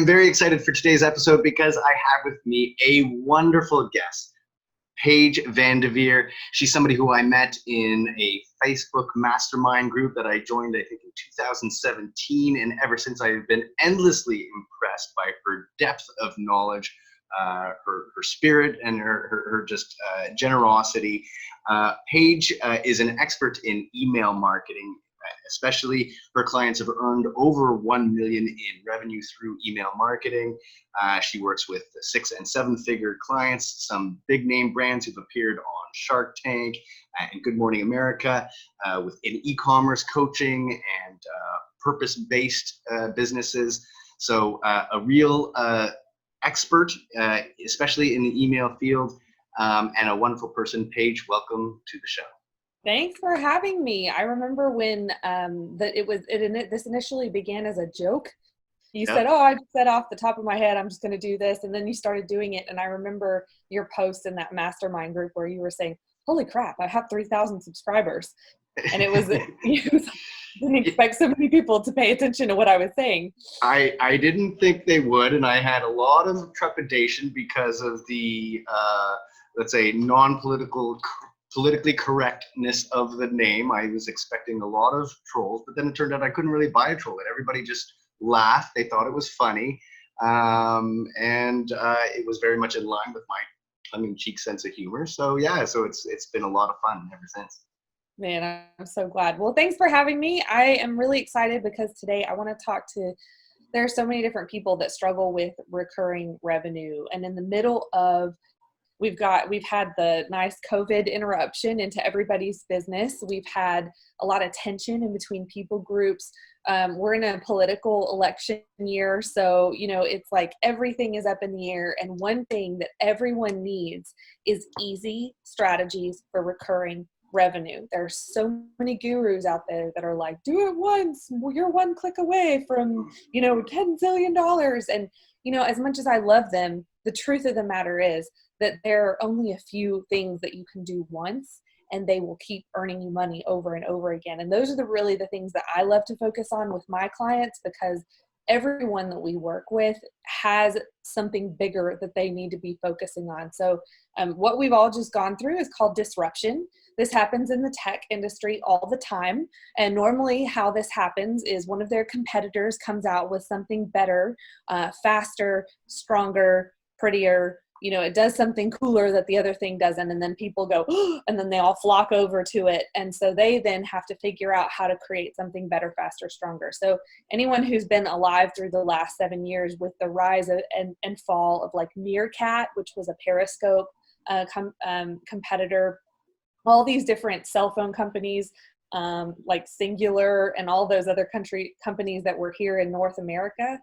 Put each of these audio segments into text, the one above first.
I'm very excited for today's episode because I have with me a wonderful guest, Paige Vandiver. She's somebody who I met in a Facebook mastermind group that I joined, I think, in 2017. And ever since, I've been endlessly impressed by her depth of knowledge, her spirit, and her just generosity. Paige is an expert in email marketing. Especially her clients have earned over 1 million in revenue through email marketing. She works with 6- and 7-figure clients, some big name brands who've appeared on Shark Tank and Good Morning America, within e-commerce coaching and purpose-based businesses. So a real expert, especially in the email field, and a wonderful person. Paige, welcome to the show. Thanks for having me. I remember when this initially began as a joke. You said, "Oh, I just said off the top of my head, I'm just going to do this," and then you started doing it. And I remember your post in that mastermind group where you were saying, "Holy crap, I have 3,000 subscribers," and it was didn't expect so many people to pay attention to what I was saying. I didn't think they would, and I had a lot of trepidation because of the let's say politically correctness of the name. I was expecting a lot of trolls, but then it turned out I couldn't really buy a troll. And everybody just laughed. They thought it was funny. And it was very much in line with my tongue-in-cheek sense of humor. So yeah, so it's been a lot of fun ever since. Man, I'm so glad. Well, thanks for having me. I am really excited because today I want to talk to, there are so many different people that struggle with recurring revenue. And in the middle of we've had the nice COVID interruption into everybody's business. We've had a lot of tension in between people groups. We're in a political election year. So, it's like everything is up in the air. And one thing that everyone needs is easy strategies for recurring revenue. There's so many gurus out there that are like, do it once, you're one click away from, $10 zillion. And, as much as I love them, the truth of the matter is that there are only a few things that you can do once and they will keep earning you money over and over again. And those are really the things that I love to focus on with my clients, because everyone that we work with has something bigger that they need to be focusing on. So what we've all just gone through is called disruption. This happens in the tech industry all the time. And normally how this happens is one of their competitors comes out with something better, faster, stronger, prettier, it does something cooler that the other thing doesn't. And then people go, oh, and then they all flock over to it. And so they then have to figure out how to create something better, faster, stronger. So anyone who's been alive through the last 7 years with the rise of, and fall of like Meerkat, which was a Periscope competitor, all these different cell phone companies, like Singular and all those other companies that were here in North America,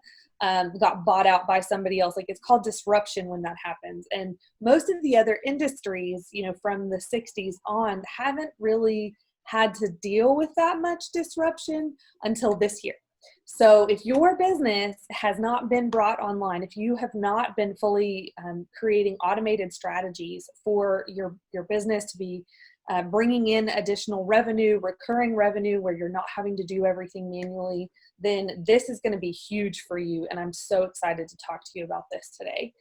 got bought out by somebody else. Like, it's called disruption when that happens. And most of the other industries, from the 60s on, haven't really had to deal with that much disruption until this year. So if your business has not been brought online, if you have not been fully creating automated strategies for your business to be bringing in additional revenue, recurring revenue, where you're not having to do everything manually, then this is going to be huge for you. And I'm so excited to talk to you about this today.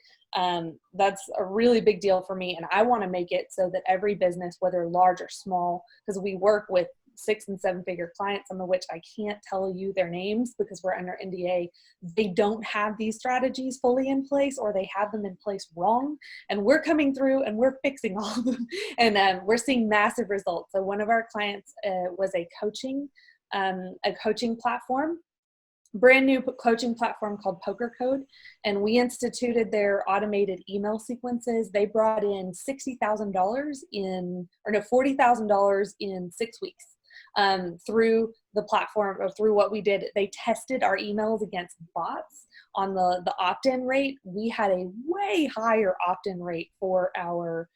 That's a really big deal for me. And I want to make it so that every business, whether large or small, because we work with 6- and 7-figure clients, some of which I can't tell you their names because we're under NDA, they don't have these strategies fully in place, or they have them in place wrong. And we're coming through and we're fixing all of them. And we're seeing massive results. So one of our clients was a coaching platform, brand new coaching platform called Poker Code. And we instituted their automated email sequences. They brought in $40,000 in 6 weeks. Through the platform, or through what we did. They tested our emails against bots on the opt-in rate. We had a way higher opt-in rate for our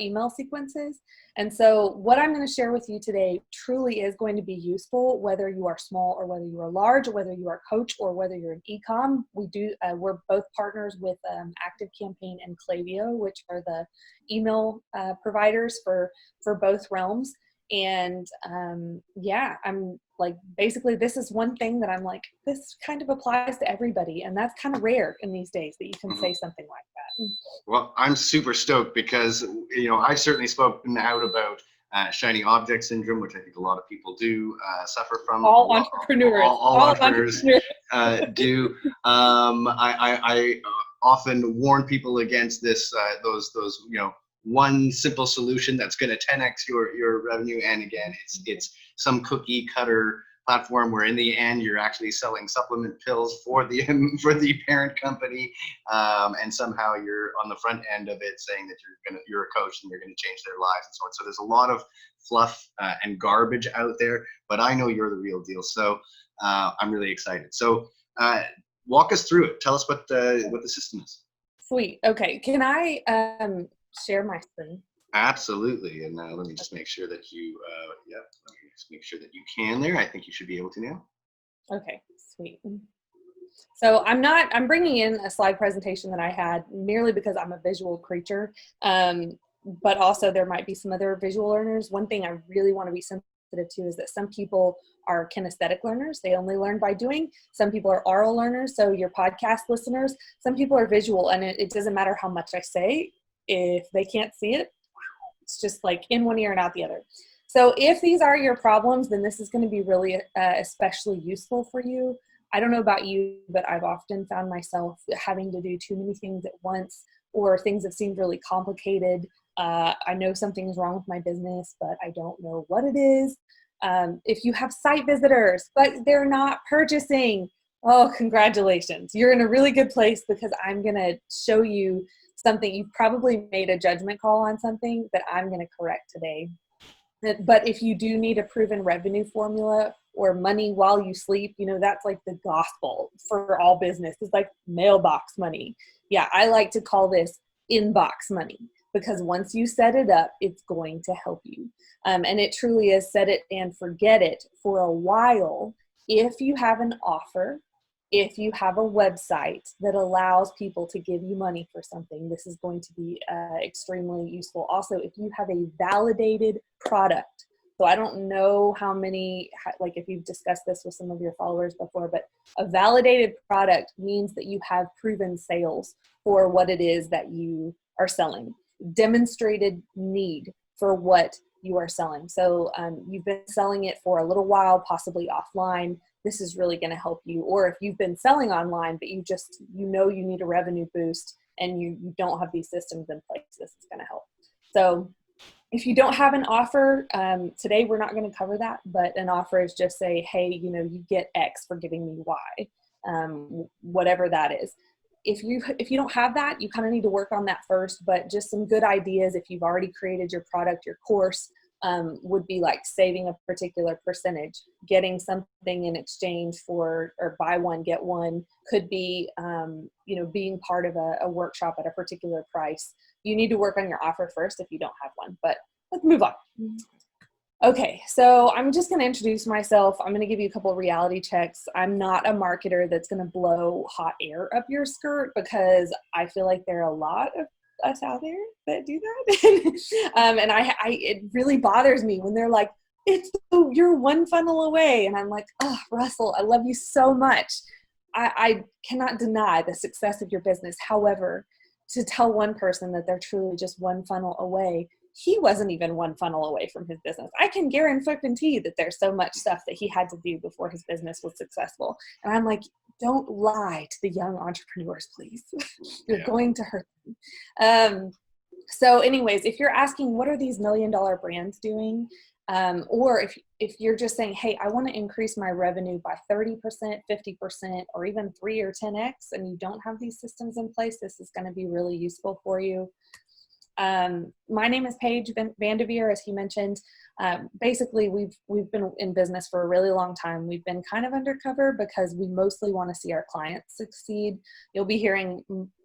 email sequences. And so what I'm going to share with you today truly is going to be useful, whether you are small or whether you are large, or whether you are a coach or whether you're an e-com. We're both partners with ActiveCampaign and Klaviyo, which are the email providers for both realms. And yeah, I'm like, basically this is one thing that I'm like, this kind of applies to everybody. And that's kind of rare in these days that you can say something like that. Well, I'm super stoked because, I've certainly spoken out about shiny object syndrome, which I think a lot of people do suffer from. All entrepreneurs. All entrepreneurs do. I often warn people against this, those one simple solution that's going to 10x your revenue. And again, it's some cookie cutter platform where in the end you're actually selling supplement pills for the parent company, and somehow you're on the front end of it saying that you're a coach and you're going to change their lives and so on. So there's a lot of fluff and garbage out there, but I know you're the real deal. So I'm really excited. So walk us through it. Tell us what the system is. Sweet. Okay. Can I share my screen? Absolutely. And let me just make sure that you, let me just make sure that you can there. I think you should be able to now. Okay, sweet. So I'm bringing in a slide presentation that I had merely because I'm a visual creature, but also there might be some other visual learners. One thing I really want to be sensitive to is that some people are kinesthetic learners. They only learn by doing. Some people are oral learners. So your podcast listeners, some people are visual, and it doesn't matter how much I say. If they can't see it, it's just like in one ear and out the other. So if these are your problems, then this is going to be really especially useful for you. I don't know about you, but I've often found myself having to do too many things at once, or things have seemed really complicated. I know something is wrong with my business, but I don't know what it is. If you have site visitors, but they're not purchasing, oh, congratulations. You're in a really good place, because I'm going to show you something. You've probably made a judgment call on something that I'm going to correct today. But if you do need a proven revenue formula, or money while you sleep, that's like the gospel for all business. It's like mailbox money. Yeah, I like to call this inbox money, because once you set it up, it's going to help you. And it truly is set it and forget it for a while. If you have an offer, if you have a website that allows people to give you money for something, this is going to be extremely useful. Also, if you have a validated product. So I don't know how many, like if you've discussed this with some of your followers before, but a validated product means that you have proven sales for what it is that you are selling, demonstrated need for what you are selling. So you've been selling it for a little while, possibly offline. This is really going to help you. Or if you've been selling online, but you need a revenue boost and you don't have these systems in place, this is going to help. So if you don't have an offer, today we're not going to cover that, but an offer is just say, hey, you get X for giving me Y, whatever that is. If you don't have that, you kind of need to work on that first, but just some good ideas. If you've already created your product, your course, would be like saving a particular percentage, getting something in exchange for, or buy one, get one, could be, being part of a workshop at a particular price. You need to work on your offer first if you don't have one, but let's move on. Okay, so I'm just going to introduce myself. I'm going to give you a couple of reality checks. I'm not a marketer that's going to blow hot air up your skirt, because I feel like there are a lot of us out there that do that. And it really bothers me when they're like, you're one funnel away. And I'm like, oh, Russell, I love you so much. I cannot deny the success of your business. However, to tell one person that they're truly just one funnel away, he wasn't even one funnel away from his business. I can guarantee that there's so much stuff that he had to do before his business was successful. And I'm like, don't lie to the young entrepreneurs, please. You're going to hurt them. So anyways, if you're asking, what are these $1 million brands doing? Or if you're just saying, hey, I want to increase my revenue by 30%, 50%, or even 3 or 10x, and you don't have these systems in place, this is going to be really useful for you. My name is Paige Vandiver, as he mentioned. Basically, we've been in business for a really long time. We've been kind of undercover because we mostly want to see our clients succeed. You'll be hearing,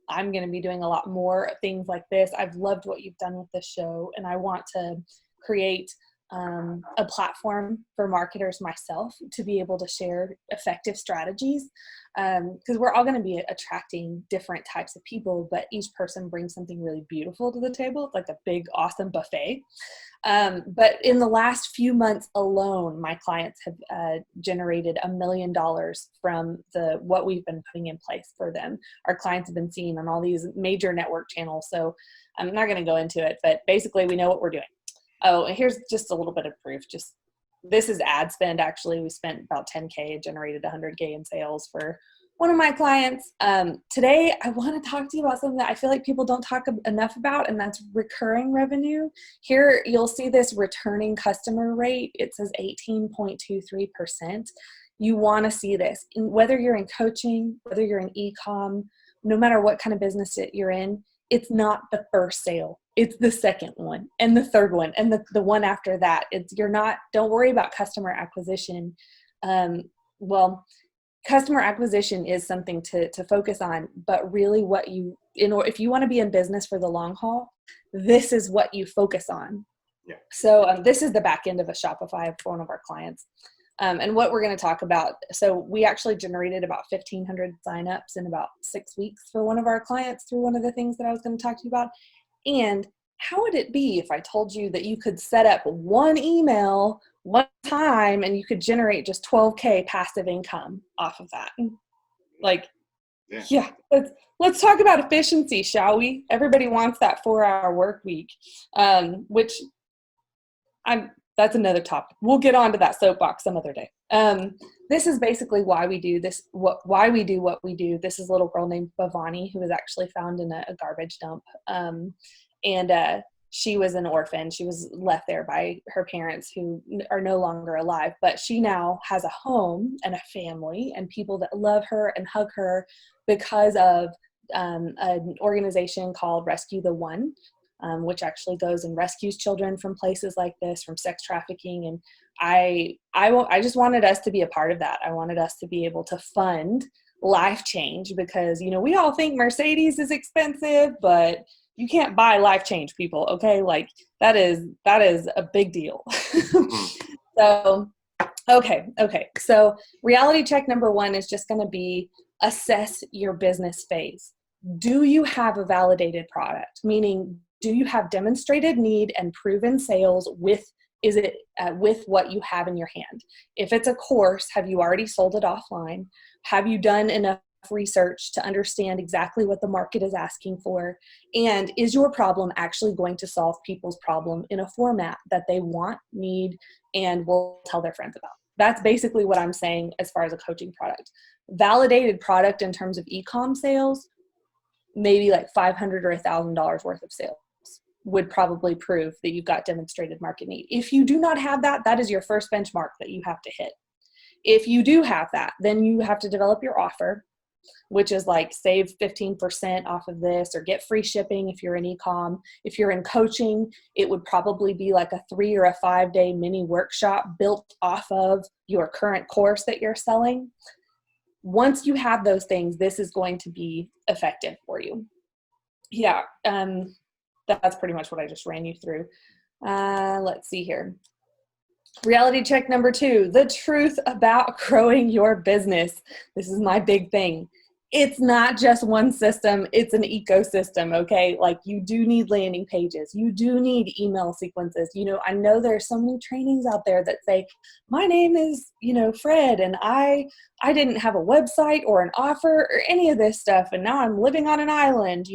I'm going to be doing a lot more things like this. I've loved what you've done with this show, and I want to create a platform for marketers myself to be able to share effective strategies, because we're all going to be attracting different types of people, but each person brings something really beautiful to the table. It's like a big, awesome buffet. But in the last few months alone, my clients have generated $1 million from what we've been putting in place for them. Our clients have been seen on all these major network channels. So I'm not going to go into it, but basically we know what we're doing. Oh, and here's just a little bit of proof. This is ad spend. Actually, we spent about 10K and generated 100K in sales for one of my clients. Today, I want to talk to you about something that I feel like people don't talk enough about, and that's recurring revenue. Here, you'll see this returning customer rate. It says 18.23%. You want to see this. Whether you're in coaching, whether you're in e-com, no matter what kind of business that you're in, it's not the first sale. It's the second one and the third one and the one after that. Don't worry about customer acquisition. Customer acquisition is something to focus on, but really if you want to be in business for the long haul, this is what you focus on. Yeah. So this is the back end of a Shopify for one of our clients. And what we're going to talk about. So we actually generated about 1,500 signups in about 6 weeks for one of our clients through one of the things that I was going to talk to you about. And how would it be if I told you that you could set up one email one time and you could generate just 12K passive income off of that? Let's talk about efficiency, shall we? Everybody wants that 4-hour work week, that's another topic. We'll get onto that soapbox some other day. This is basically why we do this, why we do what we do. This is a little girl named Bhavani who was actually found in a garbage dump. She was an orphan. She was left there by her parents who are no longer alive, but she now has a home and a family and people that love her and hug her because of an organization called Rescue the One. Which actually goes and rescues children from places like this, from sex trafficking. And I just wanted us to be a part of that. I wanted us to be able to fund life change because, we all think Mercedes is expensive, but you can't buy life change, people. Okay. Like that is a big deal. So, okay. So reality check number 1 is just going to be assess your business phase. Do you have a validated product? Meaning, do you have demonstrated need and proven sales with what you have in your hand? If it's a course, have you already sold it offline? Have you done enough research to understand exactly what the market is asking for? And is your problem actually going to solve people's problem in a format that they want, need, and will tell their friends about? That's basically what I'm saying as far as a coaching product. Validated product in terms of e-com sales, maybe like $500 or $1,000 worth of sales would probably prove that you've got demonstrated market need. If you do not have that, that is your first benchmark that you have to hit. If you do have that, then you have to develop your offer, which is like save 15% off of this or get free shipping if you're in e-com. If you're in coaching, it would probably be like a 3 or a 5-day mini workshop built off of your current course that you're selling. Once you have those things, this is going to be effective for you. Yeah, that's pretty much what I just ran you through. Let's see here. Reality check number 2, the truth about growing your business. This is my big thing. It's not just one system, it's an ecosystem, okay? Like you do need landing pages. You do need email sequences. I know there's so many trainings out there that say, my name is, Fred, and I didn't have a website or an offer or any of this stuff. And now I'm living on an island,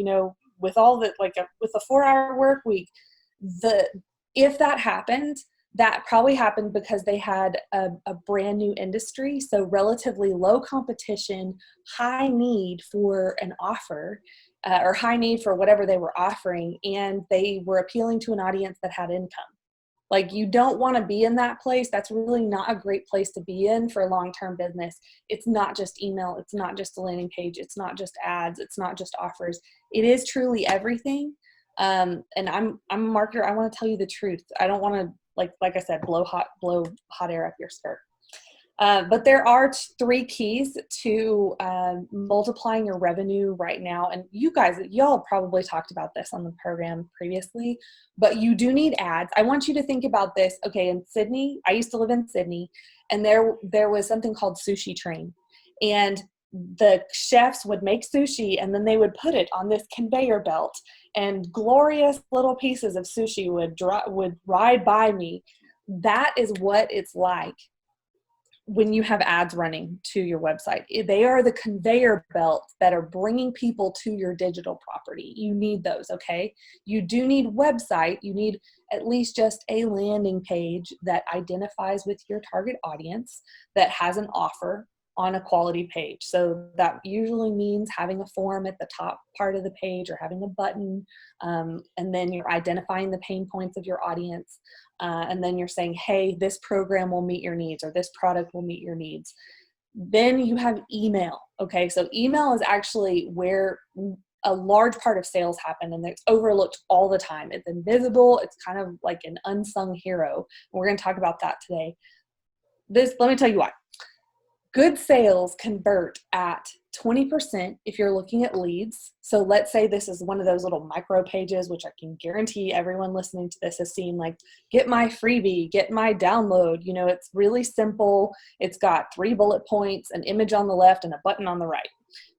with all that, with a 4-hour work week. If that happened, that probably happened because they had a brand new industry, so relatively low competition, high need for an offer, or high need for whatever they were offering, and they were appealing to an audience that had income. Like you don't want to be in that place. That's really not a great place to be in for long-term business. It's not just email. It's not just a landing page. It's not just ads. It's not just offers. It is truly everything. And I'm a marketer. I want to tell you the truth. I don't want to, like I said, blow hot air up your skirt. But there are three keys to multiplying your revenue right now. And y'all probably talked about this on the program previously, but you do need ads. I want you to think about this. Okay, in Sydney, I used to live in Sydney, and there was something called Sushi Train. And the chefs would make sushi, and then they would put it on this conveyor belt, and glorious little pieces of sushi would ride by me. That is what it's like when you have ads running to your website. They are the conveyor belts that are bringing people to your digital property. You need those, okay? You do need website. You need at least just a landing page that identifies with your target audience, that has an offer on a quality page. So that usually means having a form at the top part of the page, or having a button, and then you're identifying the pain points of your audience. And then you're saying, hey, this program will meet your needs, or this product will meet your needs. Then you have email. Okay, so email is actually where a large part of sales happen, and it's overlooked all the time. It's invisible. It's kind of like an unsung hero. We're going to talk about that today. Let me tell you why. Good sales convert at 20% if you're looking at leads. So let's say this is one of those little micro pages, which I can guarantee everyone listening to this has seen, like, get my freebie, get my download. You know, it's really simple. It's got 3 bullet points, an image on the left, and a button on the right.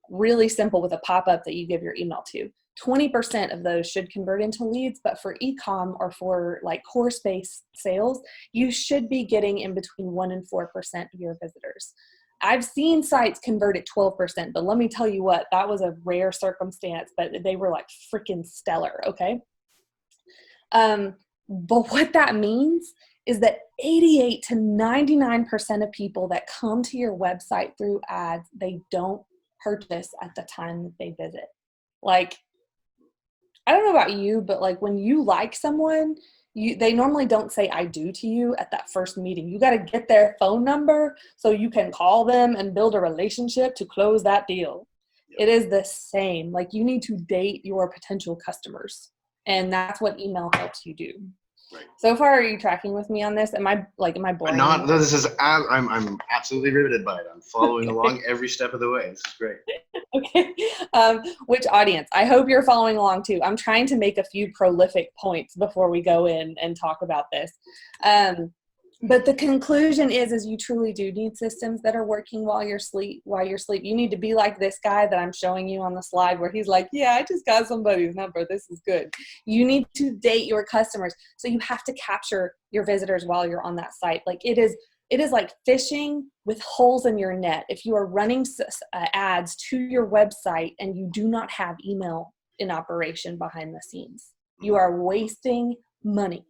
Really simple, with a pop-up that you give your email to. 20% of those should convert into leads, but for e-com or for like course-based sales, you should be getting in between 1 and 4% of your visitors. I've seen sites convert at 12%, but let me tell you what, that was a rare circumstance, but they were like freaking stellar, okay? But what that means is that 88 to 99% of people that come to your website through ads, they don't purchase at the time that they visit. Like, I don't know about you, but like when you like someone, they normally don't say I do to you at that first meeting. You got to get their phone number so you can call them and build a relationship to close that deal. It is the same. Like, you need to date your potential customers, and that's what email helps you do. Right. So far, are you tracking with me on this? Am I boring? Not. No, this is. I'm absolutely riveted by it. I'm following along every step of the way. This is great. Okay. Which audience? I hope you're following along too. I'm trying to make a few prolific points before we go in and talk about this. But the conclusion is you truly do need systems that are working while you're asleep. You need to be like this guy that I'm showing you on the slide, where he's like, yeah, I just got somebody's number. This is good. You need to date your customers. So you have to capture your visitors while you're on that site. Like, it is like fishing with holes in your net. If you are running ads to your website and you do not have email in operation behind the scenes, you are wasting money.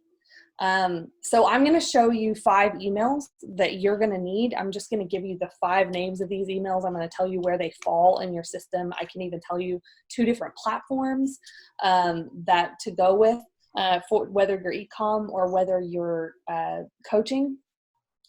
So I'm going to show you 5 emails that you're going to need. I'm just going to give you the 5 names of these emails. I'm going to tell you where they fall in your system. I can even tell you 2 different platforms that to go with for whether you're e-com or whether you're coaching,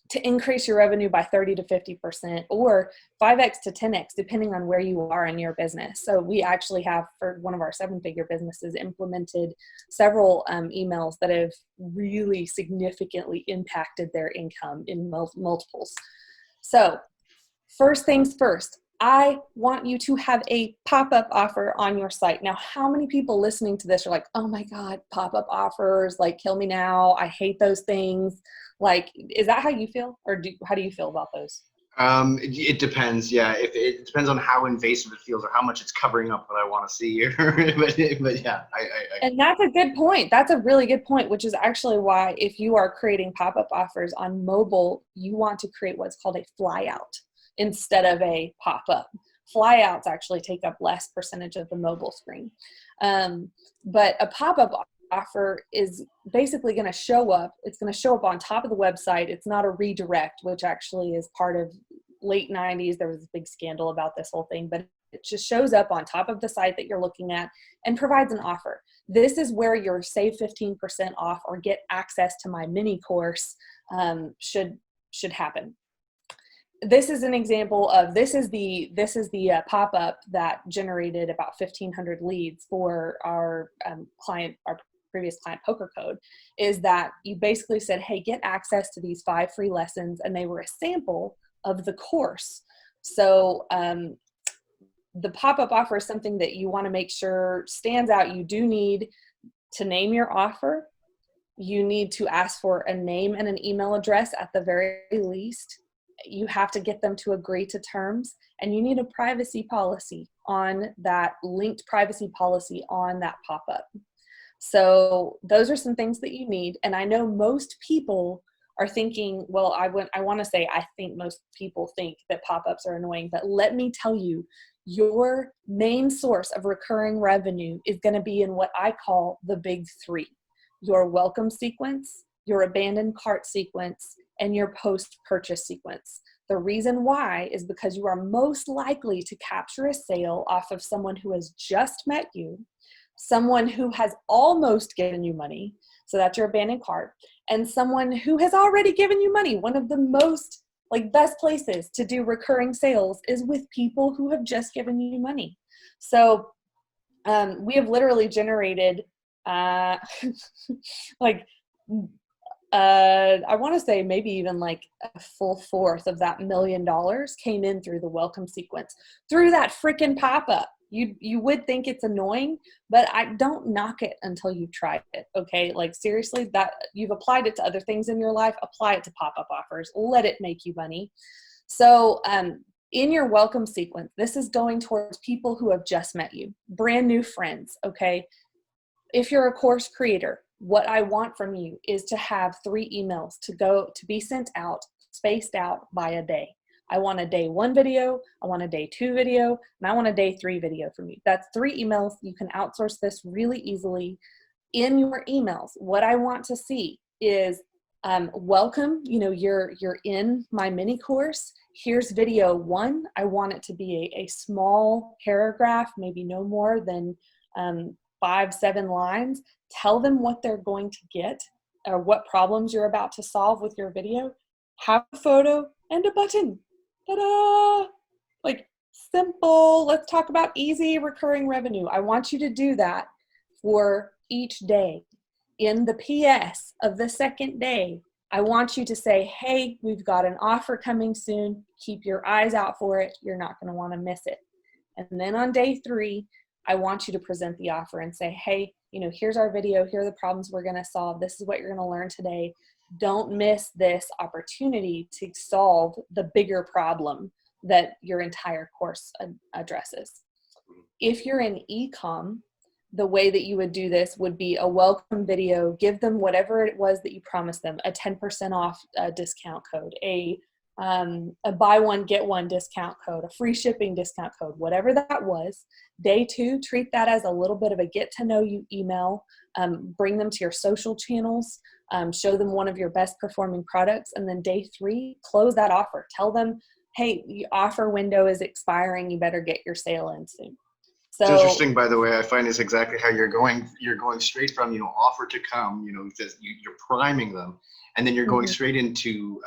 to increase your revenue by 30 to 50% or 5x to 10x, depending on where you are in your business. So we actually have, for one of our 7-figure businesses, implemented several emails that have really significantly impacted their income in multiples. So first things first, I want you to have a pop-up offer on your site. Now, how many people listening to this are like, oh my God, pop-up offers, like, kill me now. I hate those things. Like, is that how you feel? Or how do you feel about those? It depends. Yeah. If it depends on how invasive it feels or how much it's covering up what I want to see here. but yeah, And that's a good point. That's a really good point, which is actually why, if you are creating pop-up offers on mobile, you want to create what's called a flyout instead of a pop-up. Flyouts actually take up less percentage of the mobile screen. But a pop-up offer is basically going to show up. It's going to show up on top of the website. It's not a redirect, which actually is part of late 90s. There was a big scandal about this whole thing, but it just shows up on top of the site that you're looking at and provides an offer. This is where your save 15% off or get access to my mini course should happen. This is an example of, this is the pop-up that generated about 1,500 leads for our previous client, Poker Code. Is that you basically said, hey, get access to these 5 free lessons, and they were a sample of the course. So the pop-up offer is something that you want to make sure stands out. You do need to name your offer. You need to ask for a name and an email address at the very least. You have to get them to agree to terms, and you need a privacy policy on that, linked privacy policy on that pop-up. So those are some things that you need. And I know most people are thinking, well, I want to say, I think most people think that pop-ups are annoying, but let me tell you, your main source of recurring revenue is going to be in what I call the big three: your welcome sequence, your abandoned cart sequence, and your post-purchase sequence. The reason why is because you are most likely to capture a sale off of someone who has just met you, someone who has almost given you money, so that's your abandoned cart, and someone who has already given you money. One of the most best places to do recurring sales is with people who have just given you money. So we have literally generated I want to say maybe even like a full fourth of that $1 million came in through the welcome sequence, through that freaking pop-up. You would think it's annoying, but I don't knock it until you've tried it. Okay. Like seriously, that you've applied it to other things in your life, apply it to pop-up offers, let it make you money. So, in your welcome sequence, this is going towards people who have just met you, brand new friends. Okay. If you're a course creator, what I want from you is to have 3 emails to be sent out, spaced out by a day. I want a day 1 video, I want a day 2 video, and I want a day 3 video from you. That's 3 emails. You can outsource this really easily. In your emails, what I want to see is welcome, you're in my mini course. Here's video 1. I want it to be a small paragraph, maybe no more than 5-7 lines. Tell them what they're going to get or what problems you're about to solve with your video. Have a photo and a button. Ta-da! Like simple. Let's talk about easy recurring revenue. I want you to do that for each day. In the PS of the second day, I want you to say, hey, we've got an offer coming soon. Keep your eyes out for it. You're not going to want to miss it. And then on day 3, I want you to present the offer and say, hey, here's our video. Here are the problems we're going to solve. This is what you're going to learn today. Don't miss this opportunity to solve the bigger problem that your entire course addresses. If you're in e-com, the way that you would do this would be a welcome video. Give them whatever it was that you promised them, a 10% off discount code, a buy one, get one discount code, a free shipping discount code, whatever that was. Day 2, treat that as a little bit of a get to know you email. Bring them to your social channels, show them one of your best performing products. And then day 3, close that offer. Tell them, hey, the offer window is expiring. You better get your sale in soon. So, it's interesting, by the way. I find it's exactly how you're going. You're going straight from offer to come. Just you're priming them, and then you're going straight into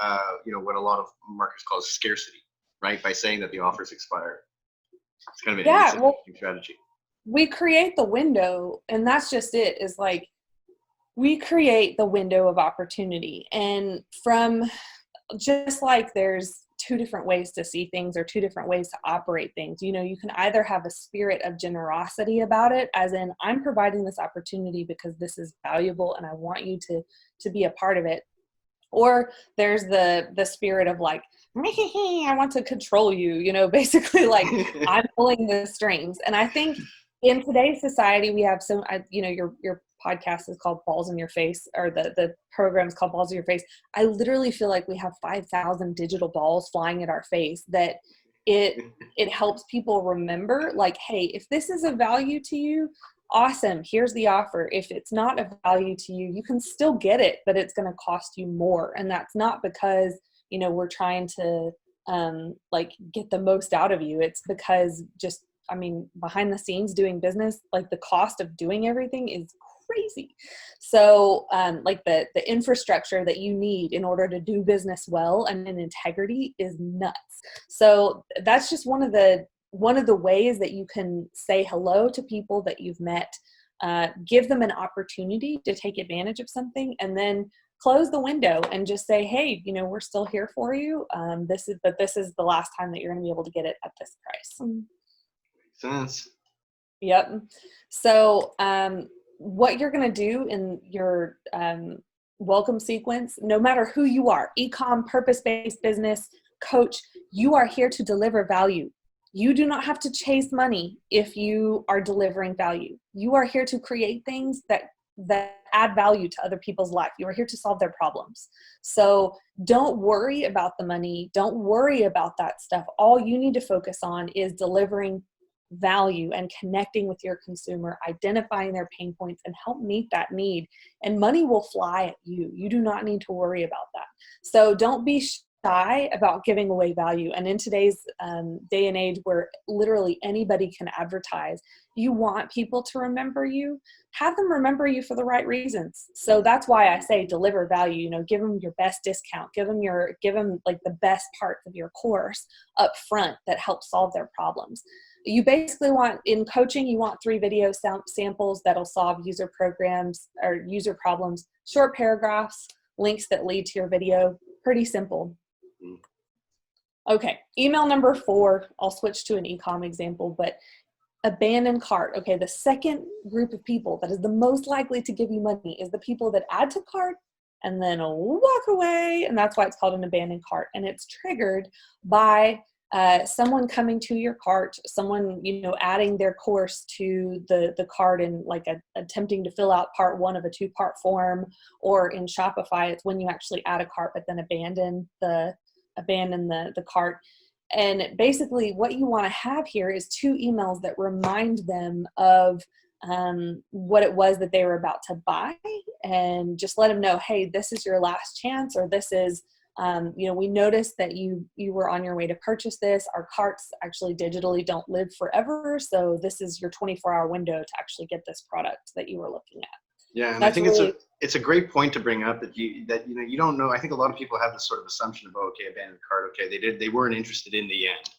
what a lot of marketers call scarcity, right? By saying that the offers expire. It's kind of an interesting strategy. We create the window, and that's just it. Is like we create the window of opportunity, and from just like there's 2 different ways to see things or 2 different ways to operate things. You can either have a spirit of generosity about it, as in I'm providing this opportunity because this is valuable and I want you to be a part of it. Or there's the spirit of like, I want to control you, basically like I'm pulling the strings. And I think in today's society, we have your podcast is called Balls in Your Face, or the program is called Balls in Your Face. I literally feel like we have 5,000 digital balls flying at our face that it helps people remember, like, hey, if this is of value to you, awesome, here's the offer. If it's not of value to you, you can still get it, but it's going to cost you more. And that's not because, we're trying to get the most out of you. It's because behind the scenes doing business, like the cost of doing everything is crazy. So the infrastructure that you need in order to do business well and in integrity is nuts. So that's just one of the ways that you can say hello to people that you've met, give them an opportunity to take advantage of something, and then close the window and just say, hey, we're still here for you. This is the last time that you're going to be able to get it at this price. Makes sense. Yep. So what you're going to do in your welcome sequence, no matter who you are, e-com, purpose-based business, coach, you are here to deliver value. You do not have to chase money if you are delivering value. You are here to create things that add value to other people's life. You are here to solve their problems. So don't worry about the money. Don't worry about that stuff. All you need to focus on is delivering value and connecting with your consumer, identifying their pain points, and help meet that need. And money will fly at you. You do not need to worry about that. So don't be shy about giving away value. And in today's day and age where literally anybody can advertise, you want people to remember you, have them remember you for the right reasons. So that's why I say deliver value. Give them your best discount, give them like the best parts of your course up front that help solve their problems. You basically want, in coaching, you want 3 video samples that'll solve user programs or user problems, short paragraphs, links that lead to your video. Pretty simple. Okay, email number 4, I'll switch to an e-com example, but abandoned cart. Okay, the second group of people that is the most likely to give you money is the people that add to cart and then walk away, and that's why it's called an abandoned cart. And it's triggered by someone coming to your cart, someone adding their course to the cart and like attempting to fill out part 1 of a 2-part form, or in Shopify it's when you actually add a cart but then abandon the cart. And basically what you want to have here is 2 emails that remind them of what it was that they were about to buy, and just let them know, hey, this is your last chance, or this is we noticed that you were on your way to purchase this. Our carts actually digitally don't live forever, so this is your 24-hour window to actually get this product that you were looking at. Yeah, and I think it's a great point to bring up that you don't know. I think a lot of people have this sort of assumption about, okay, abandoned cart, okay, they weren't interested in the end.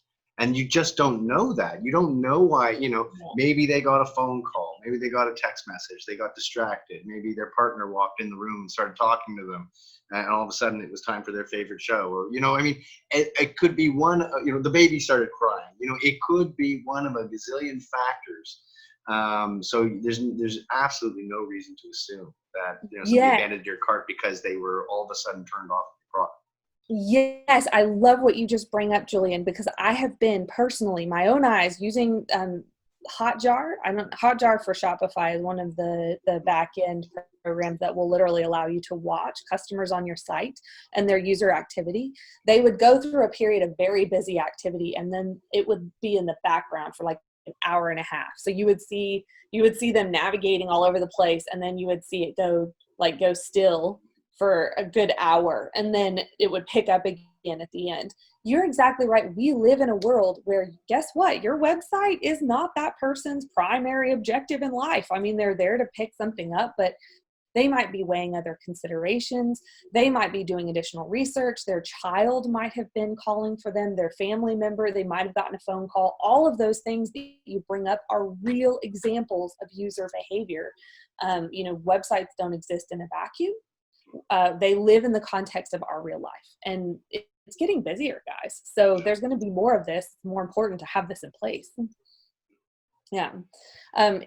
And you just don't know that. You don't know why, maybe they got a phone call, maybe they got a text message, they got distracted, maybe their partner walked in the room and started talking to them, and all of a sudden it was time for their favorite show. Or, it could be one, the baby started crying. It could be one of a gazillion factors. So there's absolutely no reason to assume that somebody abandoned your cart because they were all of a sudden turned off the product. Yes, I love what you just bring up, Julian, because I have been personally, my own eyes, using Hotjar. Hotjar for Shopify is one of the back end programs that will literally allow you to watch customers on your site and their user activity. They would go through a period of very busy activity, and then it would be in the background for like an hour and a half. So you would see them navigating all over the place, and then you would see it go still for a good hour, and then it would pick up again at the end. You're exactly right. We live in a world where, guess what? Your website is not that person's primary objective in life. I mean, they're there to pick something up, but they might be weighing other considerations. They might be doing additional research. Their child might have been calling for them, their family member, they might have gotten a phone call. All of those things that you bring up are real examples of user behavior. Websites don't exist in a vacuum. They live in the context of our real life, and it's getting busier, guys. So there's going to be more of this. It's more important to have this in place. Yeah.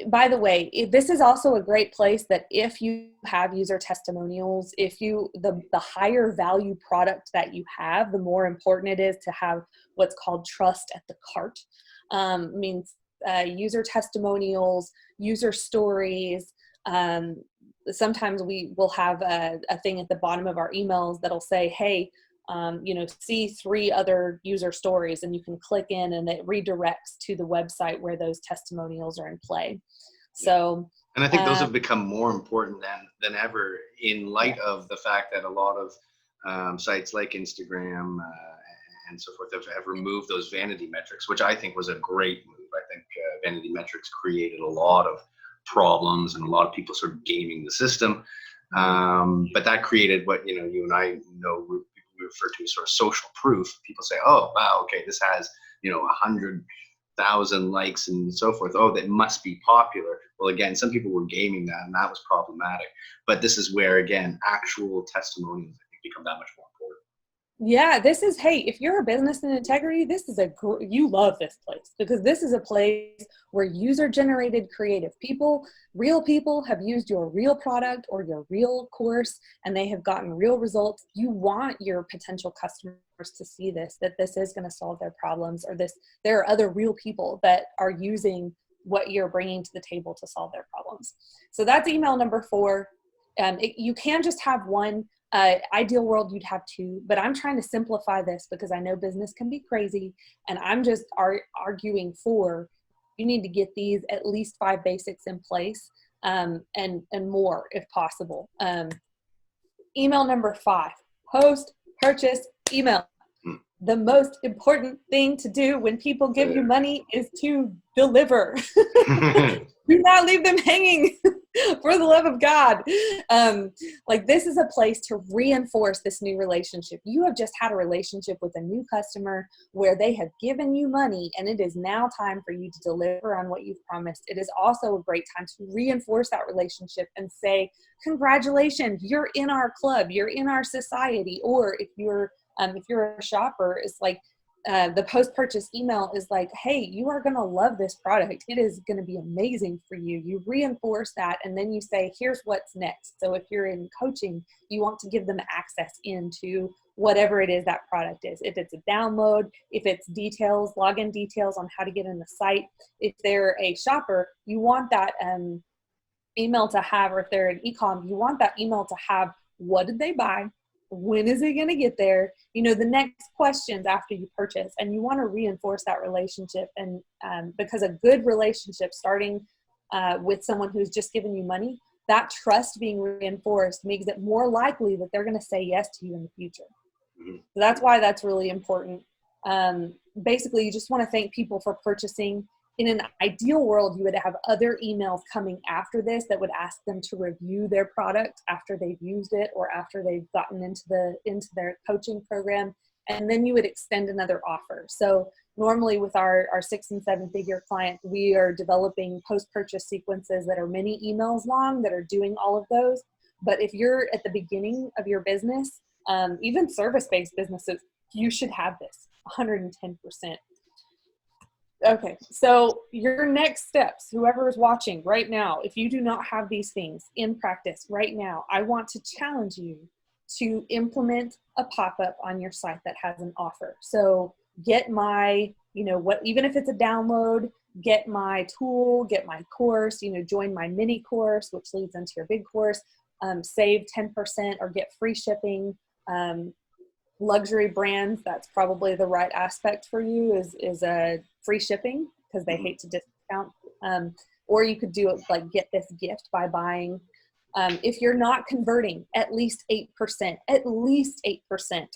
By the way, this is also a great place that if you have user testimonials, the higher value product that you have, the more important it is to have what's called trust at the cart. Means user testimonials, user stories. Sometimes we will have a thing at the bottom of our emails that'll say, hey, see 3 other user stories, and you can click in and it redirects to the website where those testimonials are in play. So, and I think those have become more important than ever in light of the fact that a lot of sites like Instagram and so forth have removed those vanity metrics, which I think was a great move. I think vanity metrics created a lot of problems and a lot of people sort of gaming the system. But that created what, you and I know we refer to as sort of social proof. People say, oh, wow, okay, this has, 100,000 1,000 likes and so forth. Oh, that must be popular. Well, again, some people were gaming that, and that was problematic. But this is where, again, actual testimonials, I think, become that much more important. Yeah, this is, hey, if you're a business in integrity, this is you love this place, because this is a place where user-generated creative people, real people, have used your real product or your real course, and they have gotten real results. You want your potential customers to see this, that this is going to solve their problems, or there are other real people that are using what you're bringing to the table to solve their problems. So that's email number 4. You can just have one. Ideal world, you'd have 2, but I'm trying to simplify this because I know business can be crazy, and I'm just arguing for, you need to get these at least 5 basics in place, and more if possible. Email number 5, post purchase email. The most important thing to do when people give you money is to deliver. Do not leave them hanging, for the love of God. Like, this is a place to reinforce this new relationship. You have just had a relationship with a new customer where they have given you money, and it is now time for you to deliver on what you've promised. It is also a great time to reinforce that relationship and say, congratulations, you're in our club, you're in our society. Or if you're a shopper, it's like, the post-purchase email is like, hey, you are going to love this product. It is going to be amazing for you. You reinforce that, and then you say, here's what's next. So if you're in coaching, you want to give them access into whatever it is that product is. If it's a download, if it's details, login details on how to get in the site. If they're a shopper, you want that email to have, or if they're an e-com, you want that email to have, what did they buy? When is it going to get there? You know, the next questions after you purchase, and you want to reinforce that relationship. And because a good relationship starting with someone who's just given you money, that trust being reinforced makes it more likely that they're going to say yes to you in the future. So that's why that's really important. Basically, you just want to thank people for purchasing. In an ideal world, you would have other emails coming after this that would ask them to review their product after they've used it, or after they've gotten into their coaching program, and then you would extend another offer. So normally with our 6 and 7 figure clients, we are developing post-purchase sequences that are many emails long that are doing all of those. But if you're at the beginning of your business, even service-based businesses, you should have this 110%. Okay, so your next steps, whoever is watching right now, if you do not have these things in practice right now, I want to challenge you to implement a pop-up on your site that has an offer. So get my, even if it's a download, get my tool, get my course, join my mini course, which leads into your big course, save 10% or get free shipping. Luxury brands, that's probably the right aspect for you, is a free shipping, because they hate to discount. Or you could do it like, get this gift by buying. If you're not converting at least 8%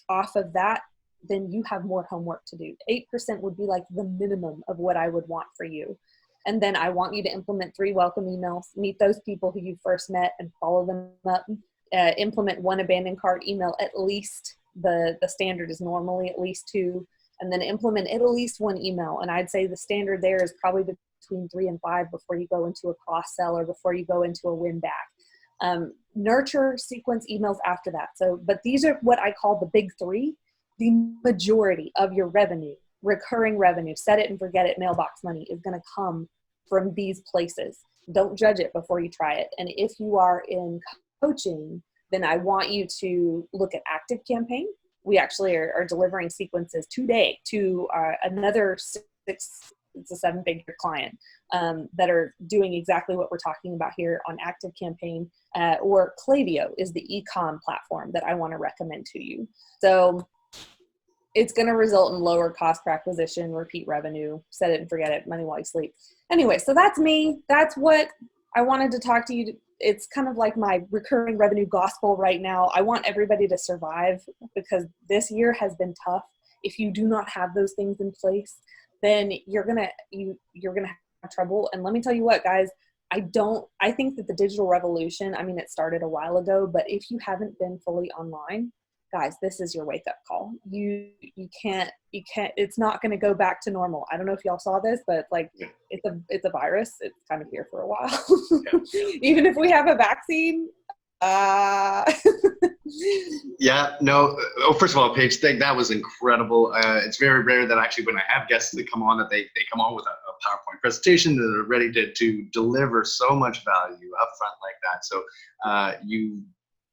off of that, then you have more homework to do. 8% would be like the minimum of what I would want for you. And then I want you to implement 3 welcome emails, meet those people who you first met and follow them up, implement 1 abandoned cart email at least. The standard is normally at least 2, and then implement at least 1 email. And I'd say the standard there is probably between 3 and 5 before you go into a cross sell or before you go into a win back. Nurture sequence emails after that. So, but these are what I call the big 3. The majority of your revenue, recurring revenue, set it and forget it, mailbox money, is going to come from these places. Don't judge it before you try it. And if you are in coaching, then I want you to look at Active Campaign. We actually are delivering sequences today to another 6 to 7 figure client that are doing exactly what we're talking about here on Active Campaign. Or Klaviyo is the e-com platform that I want to recommend to you. So it's going to result in lower cost per acquisition, repeat revenue, set it and forget it, money while you sleep. Anyway, so that's me. That's what I wanted to talk to you. It's kind of like my recurring revenue gospel right now. I want everybody to survive, because this year has been tough. If you do not have those things in place, then you're gonna have trouble. And let me tell you what, guys, I think that the digital revolution, it started a while ago, but if you haven't been fully online, guys, this is your wake up call. You can't, it's not going to go back to normal. I don't know if y'all saw this, but like, Yeah. it's a virus. It's kind of here for a while. Yeah. Even if we have a vaccine, Yeah, no. Oh, first of all, Paige, that was incredible. It's very rare that actually when I have guests that come on, that they come on with a PowerPoint presentation that are ready to deliver so much value up front like that. So you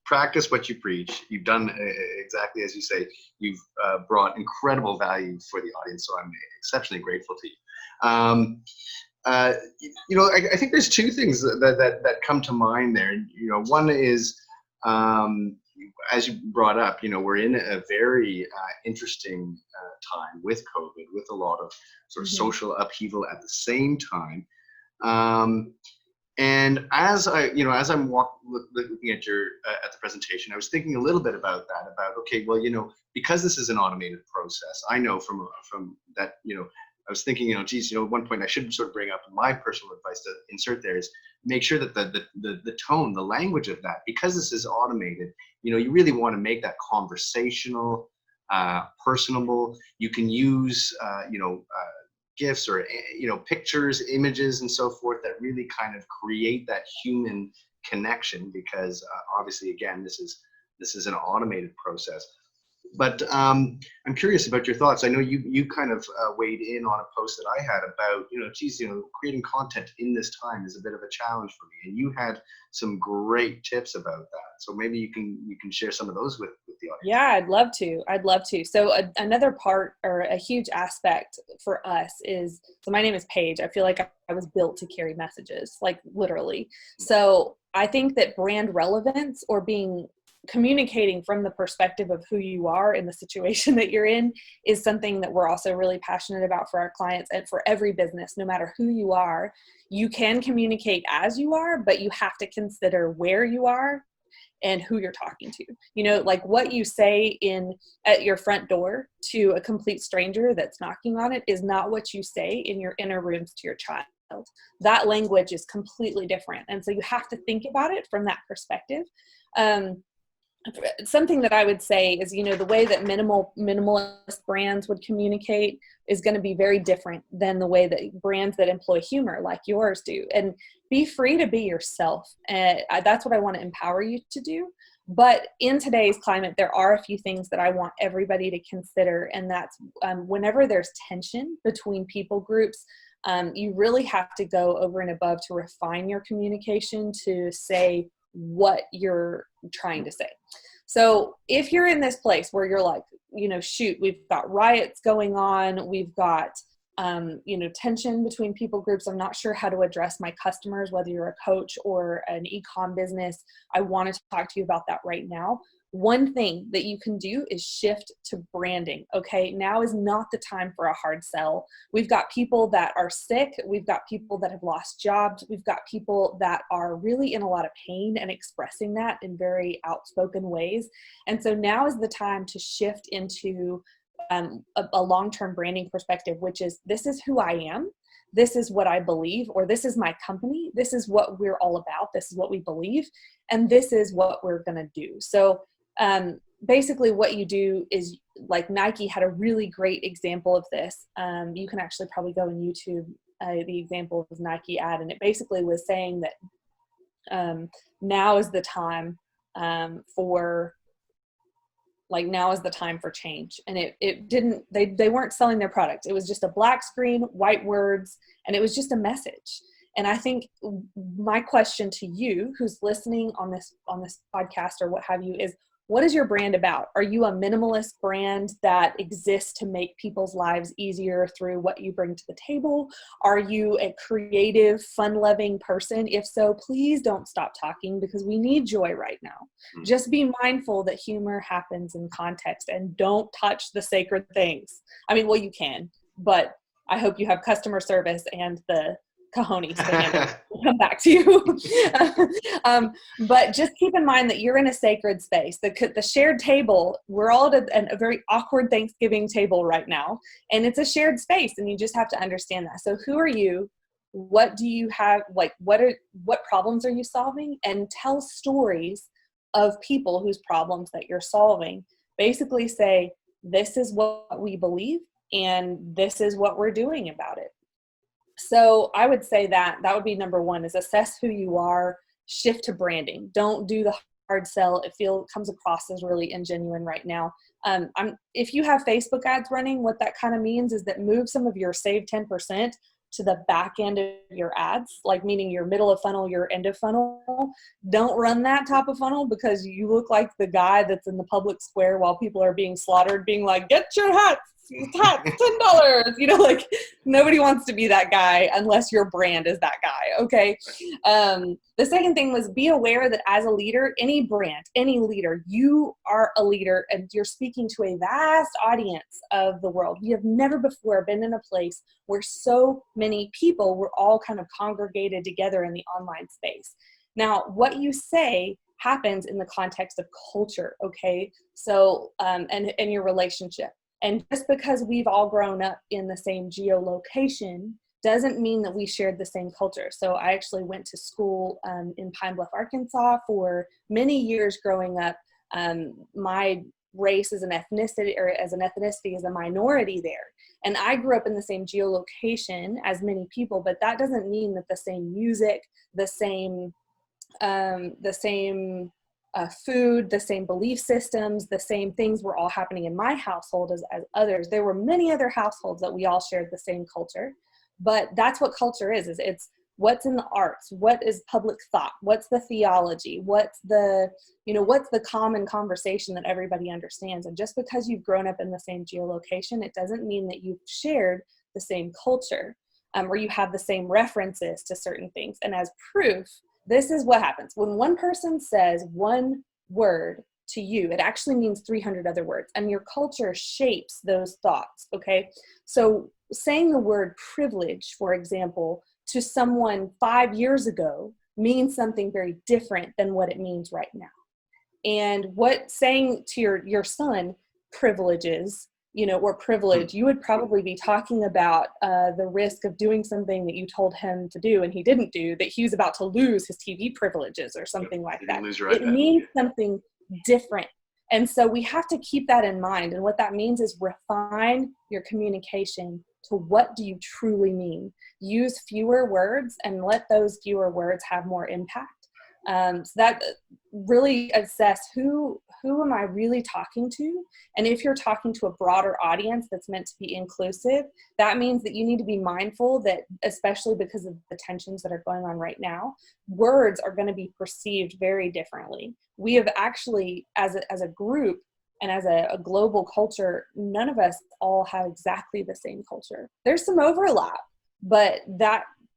practice what you preach. You've done exactly as you say. You've brought incredible value for the audience. So I'm exceptionally grateful to you. I think there's two things that come to mind there. One is, as you brought up, we're in a very interesting time with COVID, with a lot of sort of social upheaval at the same time. And as I'm looking at at the presentation, I was thinking a little bit about that. About, okay, well, because this is an automated process, I know from that, I was thinking, geez, at one point I should sort of bring up my personal advice to insert there is make sure that the tone, the language of that, because this is automated, you really want to make that conversational, personable. You can use, GIFs or, pictures, images, and so forth that really kind of create that human connection, because obviously, again, this is an automated process. But I'm curious about your thoughts. I know you kind of weighed in on a post that I had about, creating content in this time is a bit of a challenge for me, and you had some great tips about that. So maybe you can share some of those with the audience. Yeah, I'd love to. So another part or a huge aspect for us is, so my name is Paige. I feel like I was built to carry messages, like literally. So I think that brand relevance, or communicating from the perspective of who you are in the situation that you're in, is something that we're also really passionate about for our clients and for every business. No matter who you are, you can communicate as you are, but you have to consider where you are and who you're talking to. Like what you say at your front door to a complete stranger that's knocking on it is not what you say in your inner rooms to your child. That language is completely different. And so you have to think about it from that perspective. Something that I would say is, the way that minimalist brands would communicate is going to be very different than the way that brands that employ humor like yours do. And be free to be yourself. And that's what I want to empower you to do. But in today's climate, there are a few things that I want everybody to consider. And that's whenever there's tension between people groups, you really have to go over and above to refine your communication to say what you're trying to say. So if you're in this place where you're like, shoot, we've got riots going on, we've got, tension between people groups, I'm not sure how to address my customers, whether you're a coach or an e-com business, I want to talk to you about that right now. One thing that you can do is shift to branding. Okay, now is not the time for a hard sell. We've got people that are sick. We've got people that have lost jobs. We've got people that are really in a lot of pain and expressing that in very outspoken ways. And so now is the time to shift into a long-term branding perspective, which is, this is who I am. This is what I believe, or this is my company. This is what we're all about. This is what we believe. And this is what we're going to do. So basically what you do is, like Nike had a really great example of this. You can actually probably go on YouTube, the example of Nike ad. And it basically was saying that now is the time now is the time for change. And they weren't selling their product. It was just a black screen, white words, and it was just a message. And I think my question to you who's listening on this podcast or what have you is, what is your brand about? Are you a minimalist brand that exists to make people's lives easier through what you bring to the table? Are you a creative, fun-loving person? If so, please don't stop talking, because we need joy right now. Just be mindful that humor happens in context, and don't touch the sacred things. I mean, well, you can, but I hope you have customer service and the cojones to handle it. We'll come back to you. But just keep in mind that you're in a sacred space. The shared table, we're all at a very awkward Thanksgiving table right now, and it's a shared space, and you just have to understand that. So who are you? What do you have? Like, what problems are you solving? And tell stories of people whose problems that you're solving. basically say, this is what we believe and this is what we're doing about it. So I would say that would be number one, is assess who you are, shift to branding. Don't do the hard sell. It comes across as really ingenuine right now. If you have Facebook ads running, what that kind of means is that move some of your save 10% to the back end of your ads, like meaning your middle of funnel, your end of funnel. Don't run that top of funnel, because you look like the guy that's in the public square while people are being slaughtered, being like, get your hats, $10. Like nobody wants to be that guy unless your brand is that guy. Okay. The second thing was, be aware that as a leader, any brand, any leader, you are a leader and you're speaking to a vast audience of the world. We have never before been in a place where so many people were all kind of congregated together in the online space. Now, what you say happens in the context of culture. Okay. So, and your relationship. And just because we've all grown up in the same geolocation doesn't mean that we shared the same culture. So I actually went to school in Pine Bluff, Arkansas for many years growing up. My race as an ethnicity, is a minority there. And I grew up in the same geolocation as many people, but that doesn't mean that the same music, the same food, the same belief systems, the same things were all happening in my household as others. There were many other households that we all shared the same culture, but that's what culture is it's what's in the arts, what is public thought, what's the theology, what's the common conversation that everybody understands. And just because you've grown up in the same geolocation, it doesn't mean that you've shared the same culture, or you have the same references to certain things. And as proof, this is what happens. When one person says one word to you, it actually means 300 other words, and your culture shapes those thoughts, okay? So saying the word privilege, for example, to someone 5 years ago means something very different than what it means right now. And what saying to your son privileges, or privilege, you would probably be talking about the risk of doing something that you told him to do and he didn't do, that he was about to lose his TV privileges or something like that. It means something different. And so we have to keep that in mind. And what that means is refine your communication to what do you truly mean. Use fewer words and let those fewer words have more impact. So that really assess who am I really talking to? And if you're talking to a broader audience that's meant to be inclusive, that means that you need to be mindful that, especially because of the tensions that are going on right now, words are going to be perceived very differently. We have actually, as a group and as a global culture, none of us all have exactly the same culture. There's some overlap, but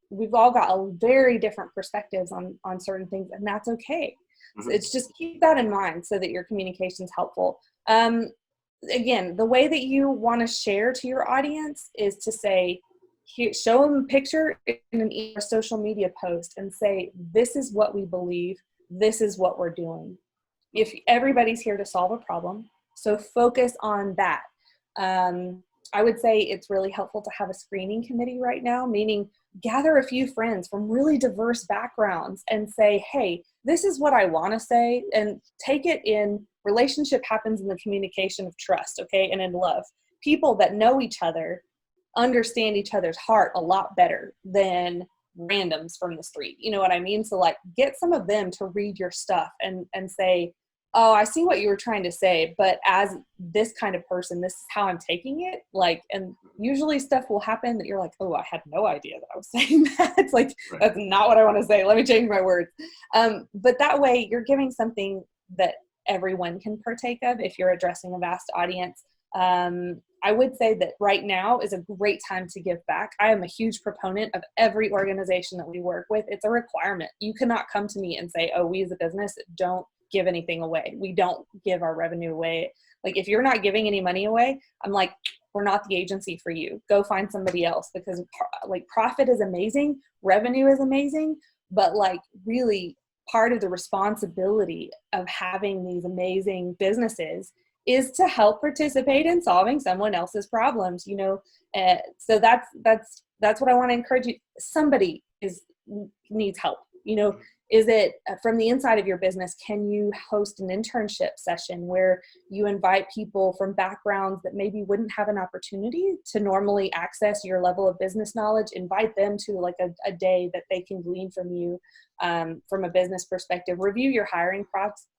we've all got a very different perspectives on certain things, and that's okay. So it's just keep that in mind so that your communication is helpful. Again, the way that you want to share to your audience is to say, show them a picture in a social media post and say, this is what we believe, this is what we're doing. If everybody's here to solve a problem, so focus on that. I would say it's really helpful to have a screening committee right now, meaning gather a few friends from really diverse backgrounds and say, hey, this is what I want to say, and take it in. Relationship happens in the communication of trust, okay, and in love. People that know each other understand each other's heart a lot better than randoms from the street. You know what I mean? So like, get some of them to read your stuff and say, oh, I see what you were trying to say, but as this kind of person, this is how I'm taking it. Like, and usually stuff will happen that you're like, oh, I had no idea that I was saying that. It's like, right. That's not what I want to say. Let me change my words. But that way you're giving something that everyone can partake of if you're addressing a vast audience. I would say that right now is a great time to give back. I am a huge proponent of every organization that we work with. It's a requirement. You cannot come to me and say, oh, we as a business don't give anything away. We don't give our revenue away. Like, if you're not giving any money away, I'm like, we're not the agency for you. Go find somebody else, because like, profit is amazing, revenue is amazing, but like, really part of the responsibility of having these amazing businesses is to help participate in solving someone else's problems, so that's what I want to encourage you. Somebody needs help. Is it from the inside of your business? Can you host an internship session where you invite people from backgrounds that maybe wouldn't have an opportunity to normally access your level of business knowledge, invite them to like a day that they can glean from you from a business perspective? Review your hiring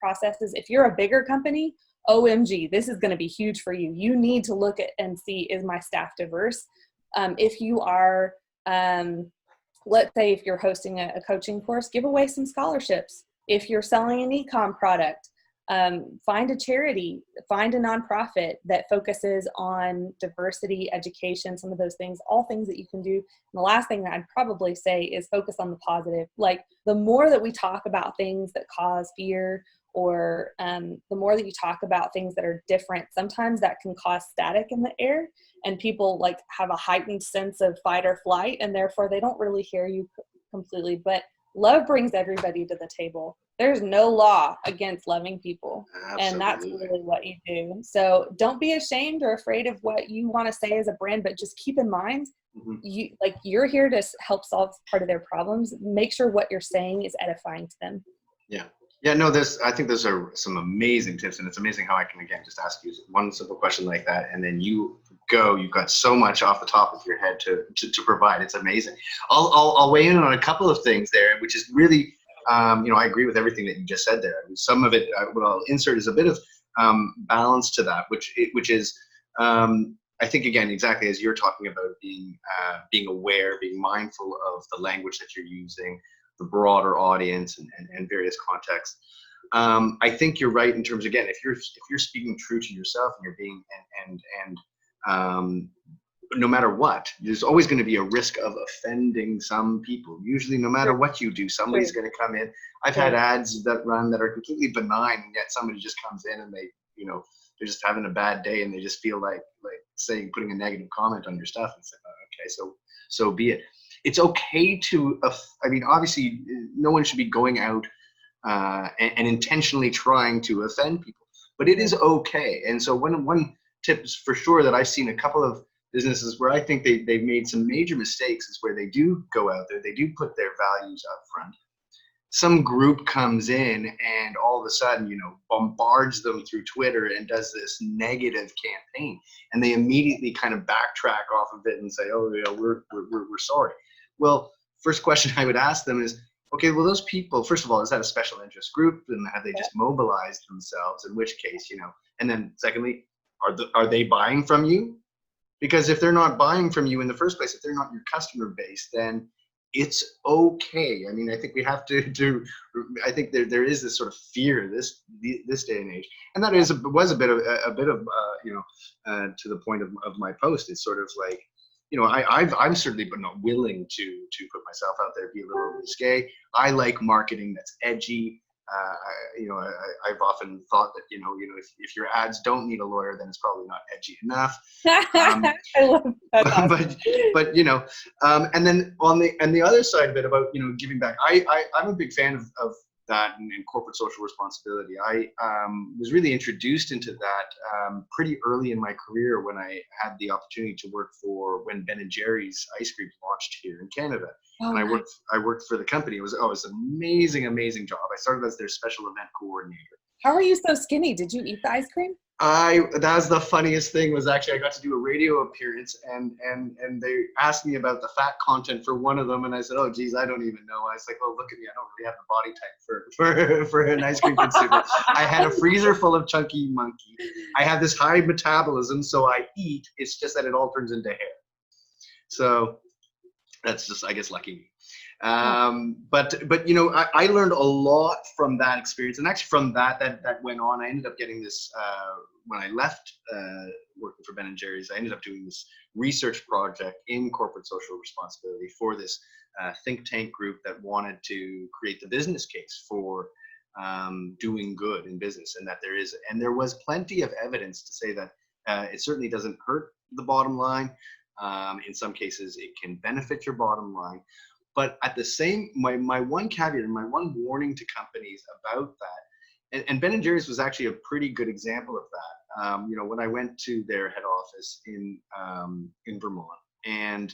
processes. If you're a bigger company, OMG, this is going to be huge for you. You need to look at and see, is my staff diverse? If you are, let's say if you're hosting a coaching course, give away some scholarships. If you're selling an e-com product, find a charity, find a nonprofit that focuses on diversity, education, some of those things, all things that you can do. And the last thing that I'd probably say is focus on the positive. Like the more that we talk about things that cause fear, or the more that you talk about things that are different, sometimes that can cause static in the air, and people like have a heightened sense of fight or flight, and therefore they don't really hear you completely. But love brings everybody to the table. There's no law against loving people. Absolutely. And that's really what you do. So don't be ashamed or afraid of what you want to say as a brand, but just keep in mind, you're here to help solve part of their problems. Make sure what you're saying is edifying to them. Yeah. Yeah, no, I think those are some amazing tips, and it's amazing how I can, again, just ask you one simple question like that, and then you've got so much off the top of your head to provide. It's amazing. I'll weigh in on a couple of things there, which is really, I agree with everything that you just said there. I mean, some of it, what I'll insert is a bit of balance to that, which is, I think, again, exactly as you're talking about being aware, being mindful of the language that you're using, the broader audience and various contexts. I think you're right in terms, again, if you're speaking true to yourself and you're being no matter what, there's always going to be a risk of offending some people. Usually, no matter what you do, somebody's going to come in. I've had ads that run that are completely benign, and yet somebody just comes in and they're just having a bad day, and they just feel like saying, putting a negative comment on your stuff, and say, oh, okay, so be it. It's okay to, obviously, no one should be going out and intentionally trying to offend people, but it is okay. And so one tip is for sure that I've seen a couple of businesses where I think they've made some major mistakes is where they do go out there, they do put their values up front. Some group comes in and all of a sudden, bombards them through Twitter and does this negative campaign, and they immediately kind of backtrack off of it and say, "Oh, yeah, we're sorry." Well, first question I would ask them is, okay, well, those people, first of all, is that a special interest group, and have they just mobilized themselves? In which case, and then secondly, are they buying from you? Because if they're not buying from you in the first place, if they're not your customer base, then it's okay. I mean, I think we have to I think there is this sort of fear this day and age, and that was a bit of to the point of my post. It's sort of like, I'm certainly but not willing to put myself out there, be a little risque. I like marketing that's edgy. I've often thought that if your ads don't need a lawyer, then it's probably not edgy enough. I love that. And then on the other side of it about giving back, I'm a big fan of that and corporate social responsibility. I was really introduced into that pretty early in my career when I had the opportunity to work for when Ben and Jerry's ice cream launched here in Canada. Oh, and I worked for the company. It was an amazing job. I started as their special event coordinator. How are you so skinny? Did you eat the ice cream? That was the funniest thing, was actually I got to do a radio appearance and they asked me about the fat content for one of them, and I said, oh geez, I don't even know. I was like, well, look at me, I don't really have the body type for an ice cream consumer. I had a freezer full of Chunky Monkey. I have this high metabolism, so I eat. It's just that it all turns into hair. So that's just, I guess, lucky me. But I learned a lot from that experience, and actually from that went on. I ended up getting this when I left working for Ben and Jerry's. I ended up doing this research project in corporate social responsibility for this think tank group that wanted to create the business case for doing good in business, and that there was plenty of evidence to say that it certainly doesn't hurt the bottom line. In some cases, it can benefit your bottom line. But at the same, my one caveat and my one warning to companies about that, and Ben and Jerry's was actually a pretty good example of that. When I went to their head office in Vermont, and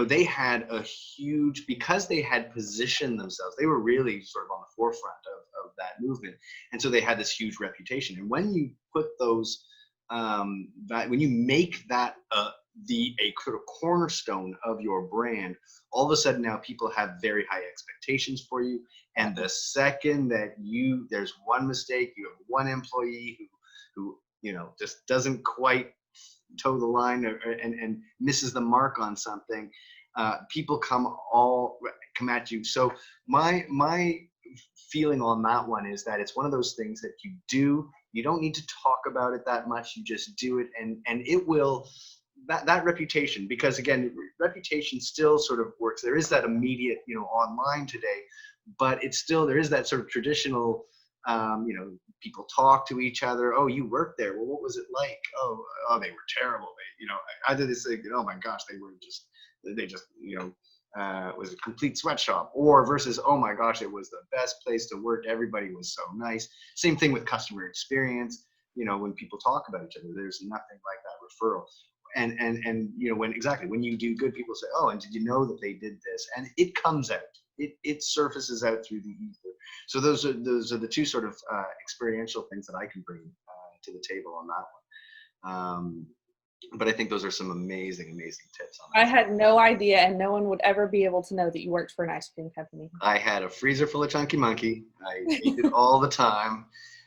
they had a huge, because they had positioned themselves, they were really sort of on the forefront of that movement. And so they had this huge reputation. And when you put those, when you make that a sort of cornerstone of your brand, all of a sudden now people have very high expectations for you. And the second that there's one mistake, you have one employee who just doesn't quite toe the line and misses the mark on something, people come at you. So my feeling on that one is that it's one of those things that you don't need to talk about it that much. You just do it, and it will, that reputation, because again, reputation still sort of works. There is that immediate, online today, but it's still, there is that sort of traditional, people talk to each other. Oh, you worked there. Well, what was it like? Oh, they were terrible. Either they say, oh my gosh, they just, was a complete sweatshop, or versus, oh my gosh, it was the best place to work. Everybody was so nice. Same thing with customer experience. When people talk about each other, there's nothing like that referral. And when you do good, people say, oh, and did you know that they did this? And it comes out. It surfaces out through the ether. So those are the two sort of experiential things that I can bring to the table on that one. But I think those are some amazing tips on that. I had no idea, and no one would ever be able to know that you worked for an ice cream company. I had a freezer full of Chunky Monkey. I ate it all the time.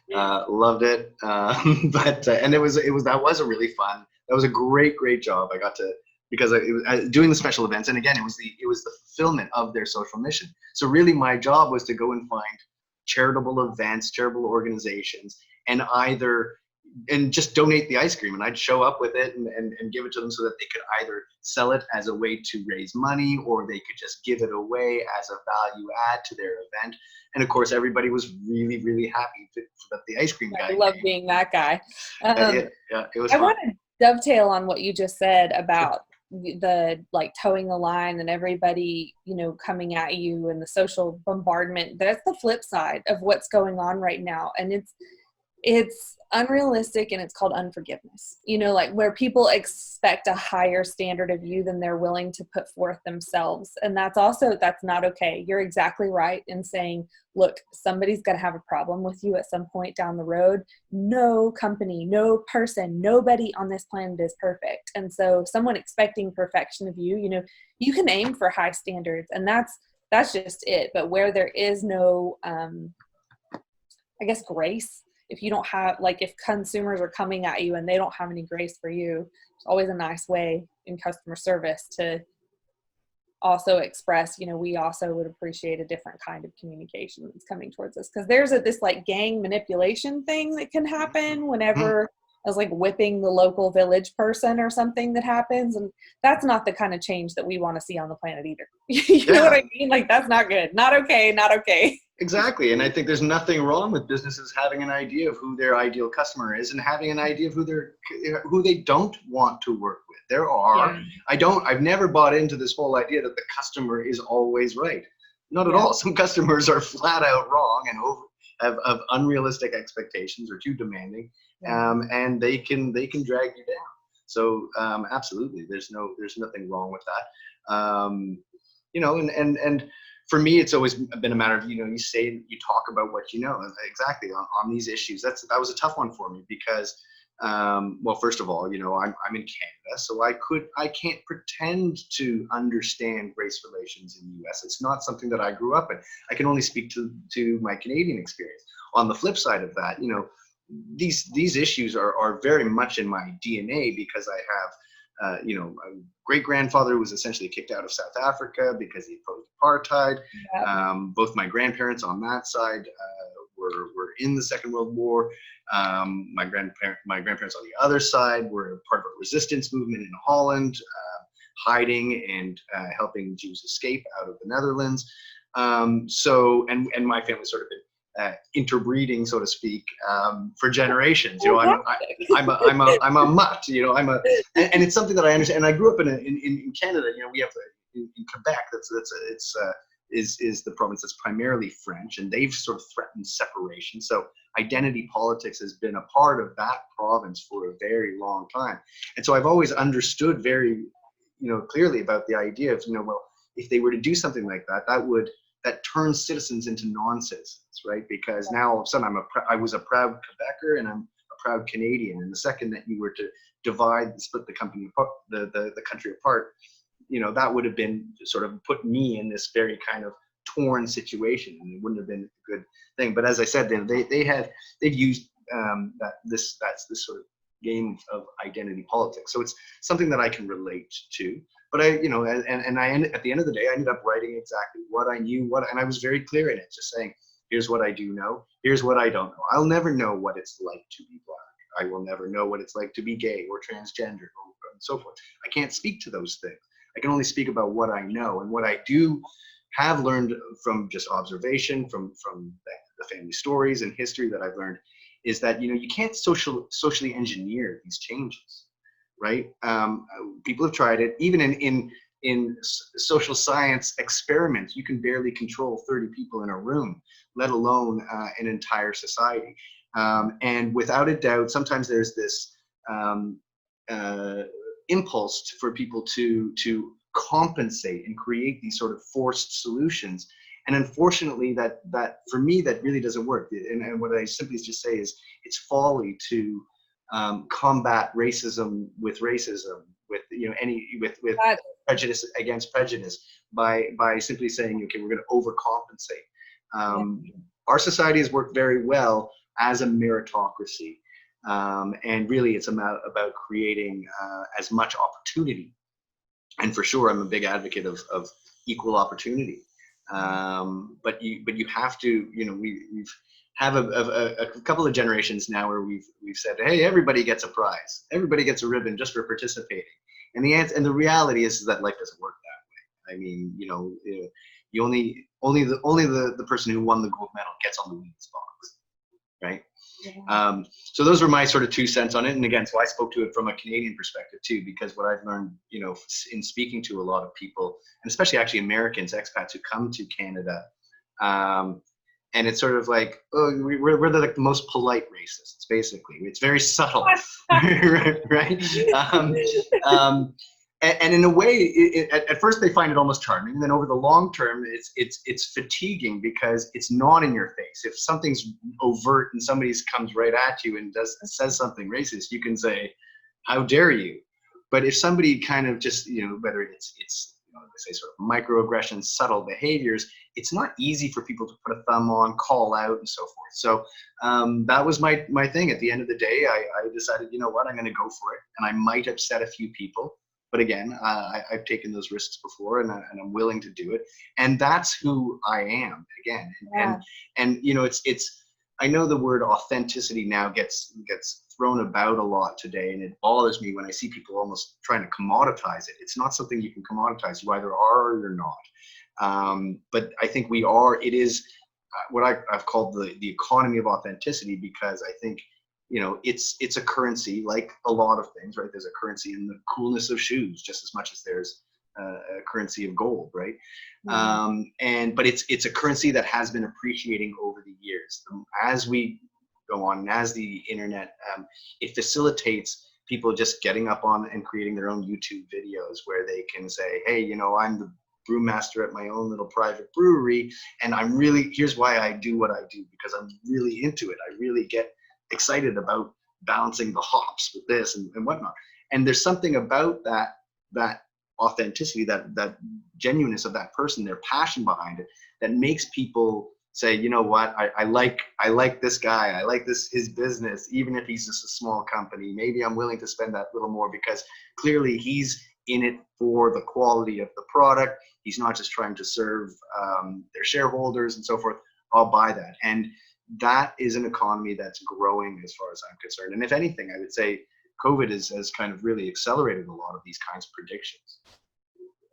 Loved it. And that was a really fun. That was a great job. I got to, because I was doing the special events, and again, it was the fulfillment of their social mission. So really, my job was to go and find charitable events, charitable organizations, and just donate the ice cream. And I'd show up with it and give it to them so that they could either sell it as a way to raise money, or they could just give it away as a value add to their event. And of course, everybody was really, really happy that the ice cream guy. I love being that guy. It was fun. I want to dovetail on what you just said about the towing the line and everybody, coming at you, and the social bombardment. That's the flip side of what's going on right now. And it's unrealistic, and it's called unforgiveness, where people expect a higher standard of you than they're willing to put forth themselves. And that's not okay. You're exactly right in saying, look, somebody's going to have a problem with you at some point down the road. No company, no person, nobody on this planet is perfect. And so someone expecting perfection of you, you can aim for high standards, and that's just it. But where there is no, grace, if you don't have, if consumers are coming at you and they don't have any grace for you, it's always a nice way in customer service to also express, we also would appreciate a different kind of communication that's coming towards us. Because there's this gang manipulation thing that can happen whenever I was whipping the local village person or something that happens. And that's not the kind of change that we want to see on the planet either. You know what I mean? That's not good. Not okay. Not okay. Exactly. And I think there's nothing wrong with businesses having an idea of who their ideal customer is, and having an idea of who they don't want to work with. I've never bought into this whole idea that the customer is always right. Not at all. Some customers are flat out wrong and have unrealistic expectations, or too demanding, and they can drag you down. So absolutely, there's nothing wrong with that. And for me, it's always been a matter of, you talk about what you know. Exactly, on these issues. That was a tough one for me, because first of all, I'm in Canada, so I can't pretend to understand race relations in the US. It's not something that I grew up in. I can only speak to my Canadian experience. On the flip side of that, these issues are very much in my DNA, because I have my great-grandfather was essentially kicked out of South Africa because he opposed apartheid. Both my grandparents on that side were in the Second World War. My grandparents on the other side were part of a resistance movement in Holland, hiding and helping Jews escape out of the Netherlands. And my family sort of been interbreeding, so to speak, for generations. I'm a mutt. And it's something that I understand. And I grew up in Canada. We have in Quebec. Is the province that's primarily French, and they've sort of threatened separation. So identity politics has been a part of that province for a very long time. And so I've always understood very clearly about the idea of, well, if they were to do something like that, that turns citizens into non-citizens, right? Because now all of a sudden I was a proud Quebecer and I'm a proud Canadian. And the second that you were to split the company apart, the country apart, that would have been sort of put me in this very kind of torn situation, and it wouldn't have been a good thing. But as I said, they've used this sort of game of identity politics. So it's something that I can relate to. But at the end of the day, I ended up writing exactly what I knew, and I was very clear in it, just saying, here's what I do know, here's what I don't know. I'll never know what it's like to be Black. I will never know what it's like to be gay or transgender and so forth. I can't speak to those things. I can only speak about what I know, and what I do have learned from just observation, from the family stories and history that I've learned, is that you can't socially engineer these changes, right? People have tried it. Even in social science experiments, you can barely control 30 people in a room, let alone an entire society. And without a doubt, sometimes there's this impulse for people to compensate and create these sort of forced solutions. And unfortunately, that for me, that really doesn't work. And what I simply just say is, it's folly to combat racism with racism, with with prejudice against prejudice, by simply saying, okay, we're going to overcompensate. Our society has worked very well as a meritocracy, and really, it's about creating as much opportunity. And for sure, I'm a big advocate of equal opportunity. But you have to, we've have a couple of generations now where we've said, hey, everybody gets a prize, everybody gets a ribbon just for participating. And the reality is that life doesn't work that way. I mean, you only the person who won the gold medal gets on the winners box, right? Yeah. So those were my sort of 2 cents on it. And again, so I spoke to it from a Canadian perspective too, because what I've learned, in speaking to a lot of people, and especially actually Americans, expats who come to Canada, and it's sort of like, oh, we're the most polite racists, basically. It's very subtle, right? And in a way, at first they find it almost charming, and then over the long term, it's fatiguing, because it's not in your face. If something's overt and somebody comes right at you and says something racist, you can say, "How dare you?" But if somebody kind of just, whether it's they say sort of microaggressions, subtle behaviors, it's not easy for people to put a thumb on, call out, and so forth. So that was my thing. At the end of the day, I decided, you know what, I'm going to go for it, and I might upset a few people. But again, I've taken those risks before, and I'm willing to do it. And that's who I am, again. Yeah. And it's I know the word authenticity now gets thrown about a lot today, and it bothers me when I see people almost trying to commoditize it. It's not something you can commoditize. You either are or you're not. But I think we are. It is what I've called the economy of authenticity, because I think, it's a currency, like a lot of things, right? There's a currency in the coolness of shoes just as much as there's a currency of gold, right? Mm-hmm. But it's a currency that has been appreciating over the years. As we go on, and as the internet, it facilitates people just getting up on and creating their own YouTube videos where they can say, hey, I'm the brewmaster at my own little private brewery, and here's why I do what I do, because I'm really into it. I really get excited about balancing the hops with this and whatnot. And there's something about that authenticity, that genuineness of that person, their passion behind it, that makes people say, you know what, I like this guy, I like his business, even if he's just a small company. Maybe I'm willing to spend that little more, because clearly he's in it for the quality of the product. He's not just trying to serve their shareholders and so forth. I'll buy that. And that is an economy that's growing as far as I'm concerned. And if anything, I would say COVID has kind of really accelerated a lot of these kinds of predictions.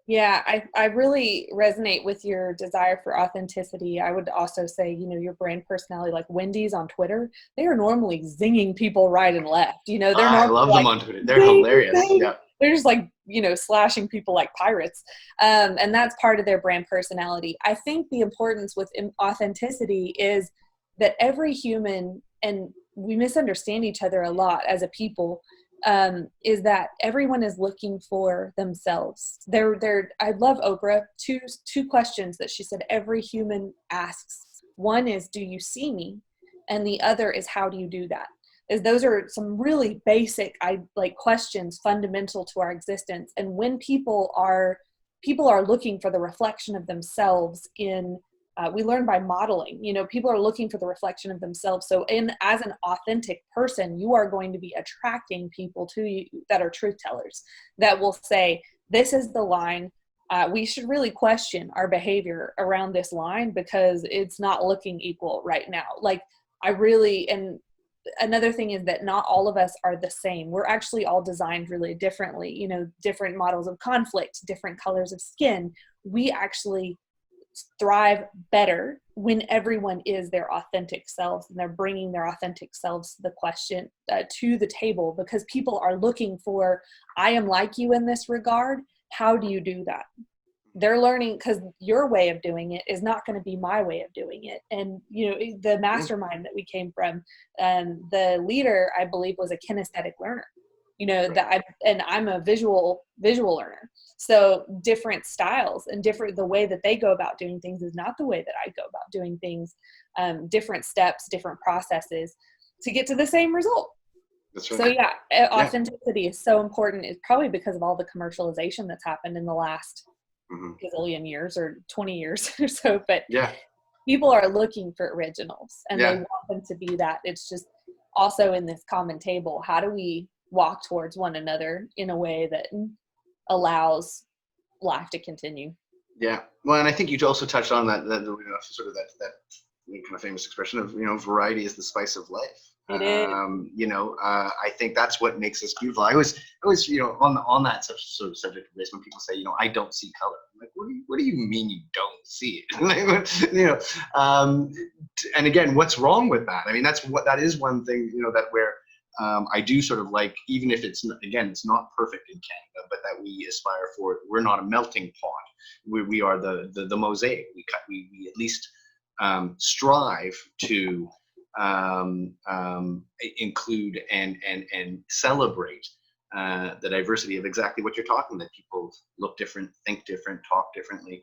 Yeah, I really resonate with your desire for authenticity. I would also say, your brand personality, like Wendy's on Twitter, they are normally zinging people right and left. They're I love them on Twitter. They're hilarious. Yeah. They're just like, slashing people like pirates. And that's part of their brand personality. I think the importance with authenticity is that every human, and we misunderstand each other a lot as a people, is that everyone is looking for themselves. I love Oprah. Two questions that she said every human asks. One is, do you see me? And the other is, how do you do that? Is those are some really basic, questions fundamental to our existence. And when people are looking for the reflection of themselves in, we learn by modeling, people are looking for the reflection of themselves. So as an authentic person, you are going to be attracting people to you that are truth tellers, that will say, this is the line. We should really question our behavior around this line because it's not looking equal right now. And another thing is that not all of us are the same. We're actually all designed really differently, different models of conflict, different colors of skin. We actually thrive better when everyone is their authentic selves and they're bringing their authentic selves to the question, to the table, because people are looking for, I am like you in this regard. How do you do that? They're learning, because your way of doing it is not going to be my way of doing it. And, the mastermind that we came from, the leader, I believe, was a kinesthetic learner, I'm a visual learner. So different styles and the way that they go about doing things is not the way that I go about doing things. Different steps, different processes to get to the same result. That's right. So authenticity is so important. It's probably because of all the commercialization that's happened in the last gazillion years or 20 years or so. But people are looking for originals and they want them to be that. It's just also in this common table, how do we walk towards one another in a way that allows life to continue? Yeah. Well, and I think you also touched on that sort of that kind of famous expression of, variety is the spice of life. It is. I think that's what makes us beautiful. I was, on that sort of subject of race, when people say, I don't see color. I'm like, what do you mean you don't see it? And again, what's wrong with that? I mean, that is one thing, that where I do sort of like, even if it's not perfect in Canada, but that we aspire for it. We're not a melting pot. We are the mosaic. We at least strive to include and celebrate the diversity of exactly what you're talking, that people look different, think different, talk differently.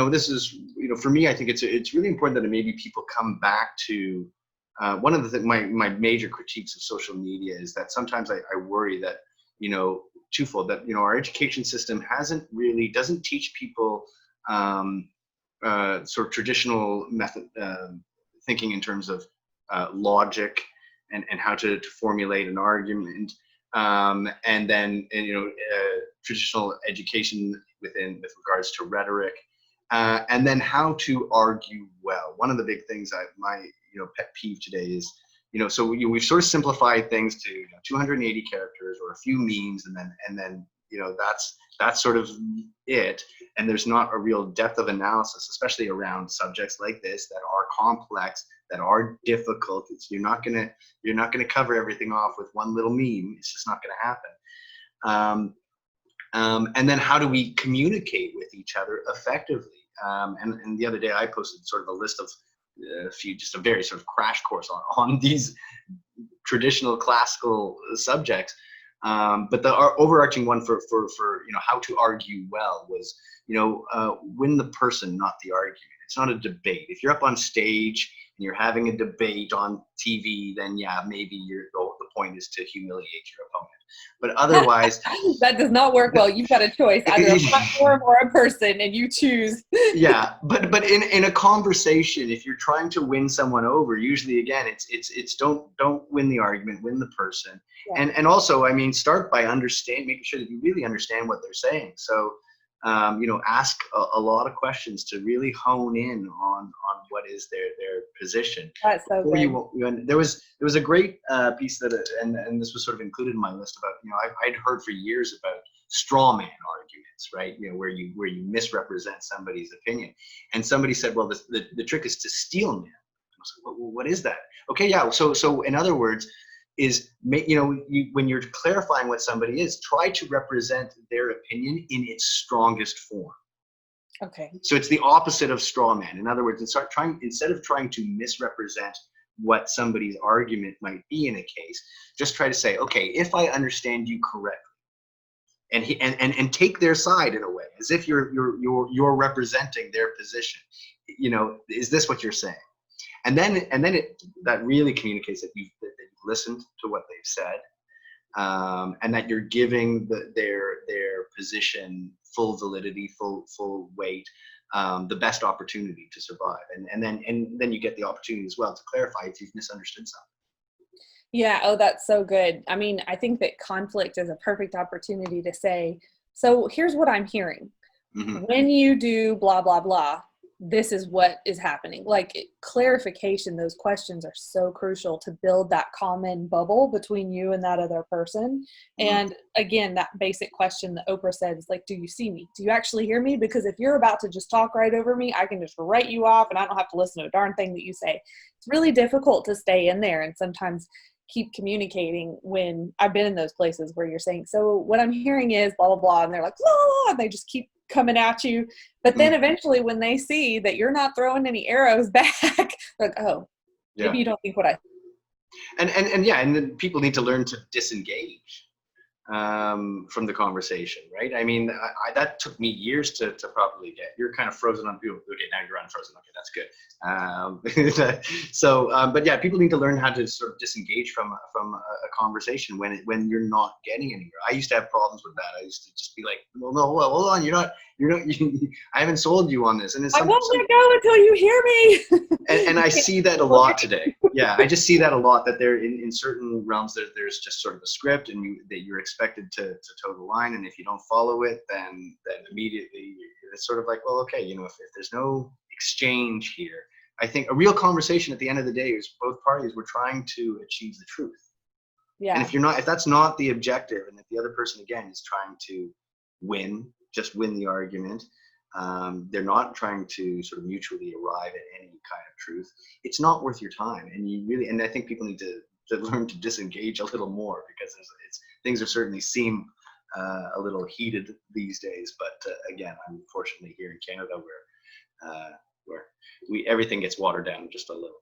This is, for me, I think it's really important that maybe people come back to one of the my major critiques of social media is that sometimes I worry that, twofold, that, our education system doesn't teach people sort of traditional method thinking in terms of logic and how to formulate an argument, and then traditional education with regards to rhetoric, and then how to argue well. One of the big things my pet peeve today is, so we've sort of simplified things to 280 characters or a few memes, and then that's sort of it. And there's not a real depth of analysis, especially around subjects like this that are complex, that are difficult. You're not gonna cover everything off with one little meme. It's just not gonna happen. And then how do we communicate with each other effectively? And the other day I posted sort of a list of just a very sort of crash course on these traditional classical subjects. But the overarching one for how to argue well was, win the person, not the argument. It's not a debate. If you're up on stage and you're having a debate on TV, then maybe the point is to humiliate your opponent. But otherwise, that does not work well. You've got a choice, either a platform or a person, and you choose. But in a conversation, if you're trying to win someone over, usually again, it's don't win the argument, win the person, and also, I mean, start by making sure that you really understand what they're saying. So, ask a lot of questions to really hone in on what is their position. That's so good. There was a great piece that, and this was sort of included in my list about, I'd heard for years about straw man arguments, right? Where you misrepresent somebody's opinion, and somebody said, well, the trick is to steel man. I was like, well, what is that? Okay, so in other words, is when you're clarifying what somebody is, try to represent their opinion in its strongest form. Okay. So it's the opposite of straw man. In other words, instead of trying to misrepresent what somebody's argument might be in a case, just try to say, okay, if I understand you correctly, and take their side in a way, as if you're representing their position. Is this what you're saying? And then that really communicates that you've listened to what they've said, and that you're giving their position full validity, full weight, the best opportunity to survive, and then you get the opportunity as well to clarify if you've misunderstood something. Yeah. Oh, that's so good. I mean, I think that conflict is a perfect opportunity to say, so here's what I'm hearing. Mm-hmm. When you do blah, blah, blah, this is what is happening. Like clarification, those questions are so crucial to build that common bubble between you and that other person. Mm-hmm. And again, that basic question that Oprah said is like, do you see me? Do you actually hear me? Because if you're about to just talk right over me, I can just write you off and I don't have to listen to a darn thing that you say. It's really difficult to stay in there and sometimes keep communicating when I've been in those places where you're saying, so what I'm hearing is blah, blah, blah. And they're like, blah, blah, and they just keep coming at you. But then eventually when they see that you're not throwing any arrows back, they're like, oh, maybe you don't think what I think. And then people need to learn to disengage from the conversation, right? I mean, that took me years to properly get. You're kind of frozen on people. Okay, now you're unfrozen. Okay, that's good. But yeah, people need to learn how to sort of disengage from a conversation when you're not getting anywhere. I used to have problems with that. I used to just be like, well, no, hold on, I haven't sold you on this, and I won't let go until you hear me. And I see that a lot today. Yeah, I just see that a lot, that there in certain realms there's just sort of a script, and that you're expected to toe the line, and if you don't follow it, then immediately it's sort of like, well, okay, if there's no exchange here, I think a real conversation at the end of the day is both parties were trying to achieve the truth. Yeah. And if that's not the objective, and if the other person again is trying to just win the argument, they're not trying to sort of mutually arrive at any kind of truth, it's not worth your time. And I think people need to learn to disengage a little more, because things are certainly seem a little heated these days. But again, unfortunately here in Canada, where everything gets watered down just a little.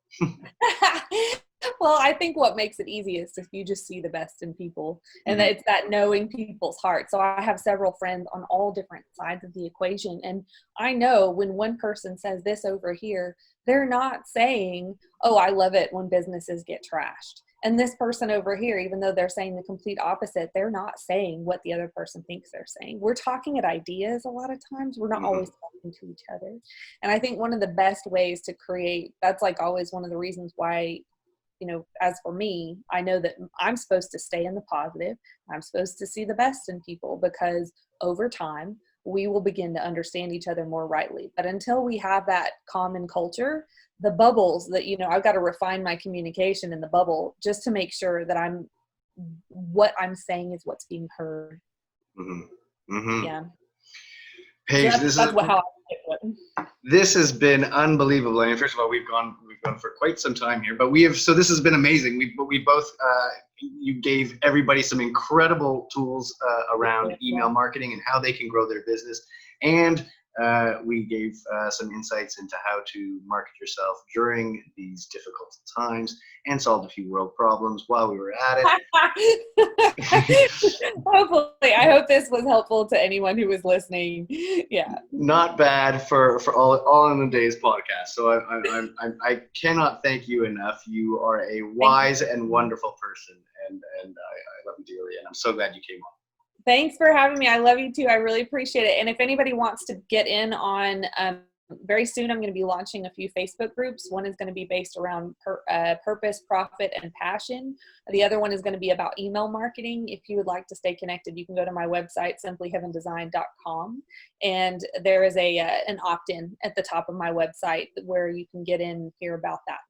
Well, I think what makes it easiest is if you just see the best in people, and it's that knowing people's heart. So I have several friends on all different sides of the equation, and I know when one person says this over here, they're not saying, oh, I love it when businesses get trashed. And this person over here, even though they're saying the complete opposite, they're not saying what the other person thinks they're saying. We're talking at ideas a lot of times. We're not always talking to each other. And I think one of the best ways to create, that's like always one of the reasons why, as for me, I know that I'm supposed to stay in the positive. I'm supposed to see the best in people, because over time, we will begin to understand each other more rightly. But until we have that common culture, the bubbles that, I've got to refine my communication in the bubble just to make sure that what I'm saying is what's being heard. Mm-hmm. Mm-hmm. Yeah. Paige, so how I it. This has been unbelievable. I mean, first of all, we've gone for quite some time here, but so this has been amazing. We both, you gave everybody some incredible tools around email marketing and how they can grow their business. And we gave some insights into how to market yourself during these difficult times, and solved a few world problems while we were at it. Hopefully, I hope this was helpful to anyone who was listening. Yeah. Not bad for all in a day's podcast. So I cannot thank you enough. You are a wise and wonderful person, and I love you dearly, and I'm so glad you came on. Thanks for having me. I love you too. I really appreciate it. And if anybody wants to get in on, very soon I'm going to be launching a few Facebook groups. One is going to be based around purpose, profit, and passion. The other one is going to be about email marketing. If you would like to stay connected, you can go to my website, simplyheavendesign.com. And there is an opt-in at the top of my website where you can get in and hear about that.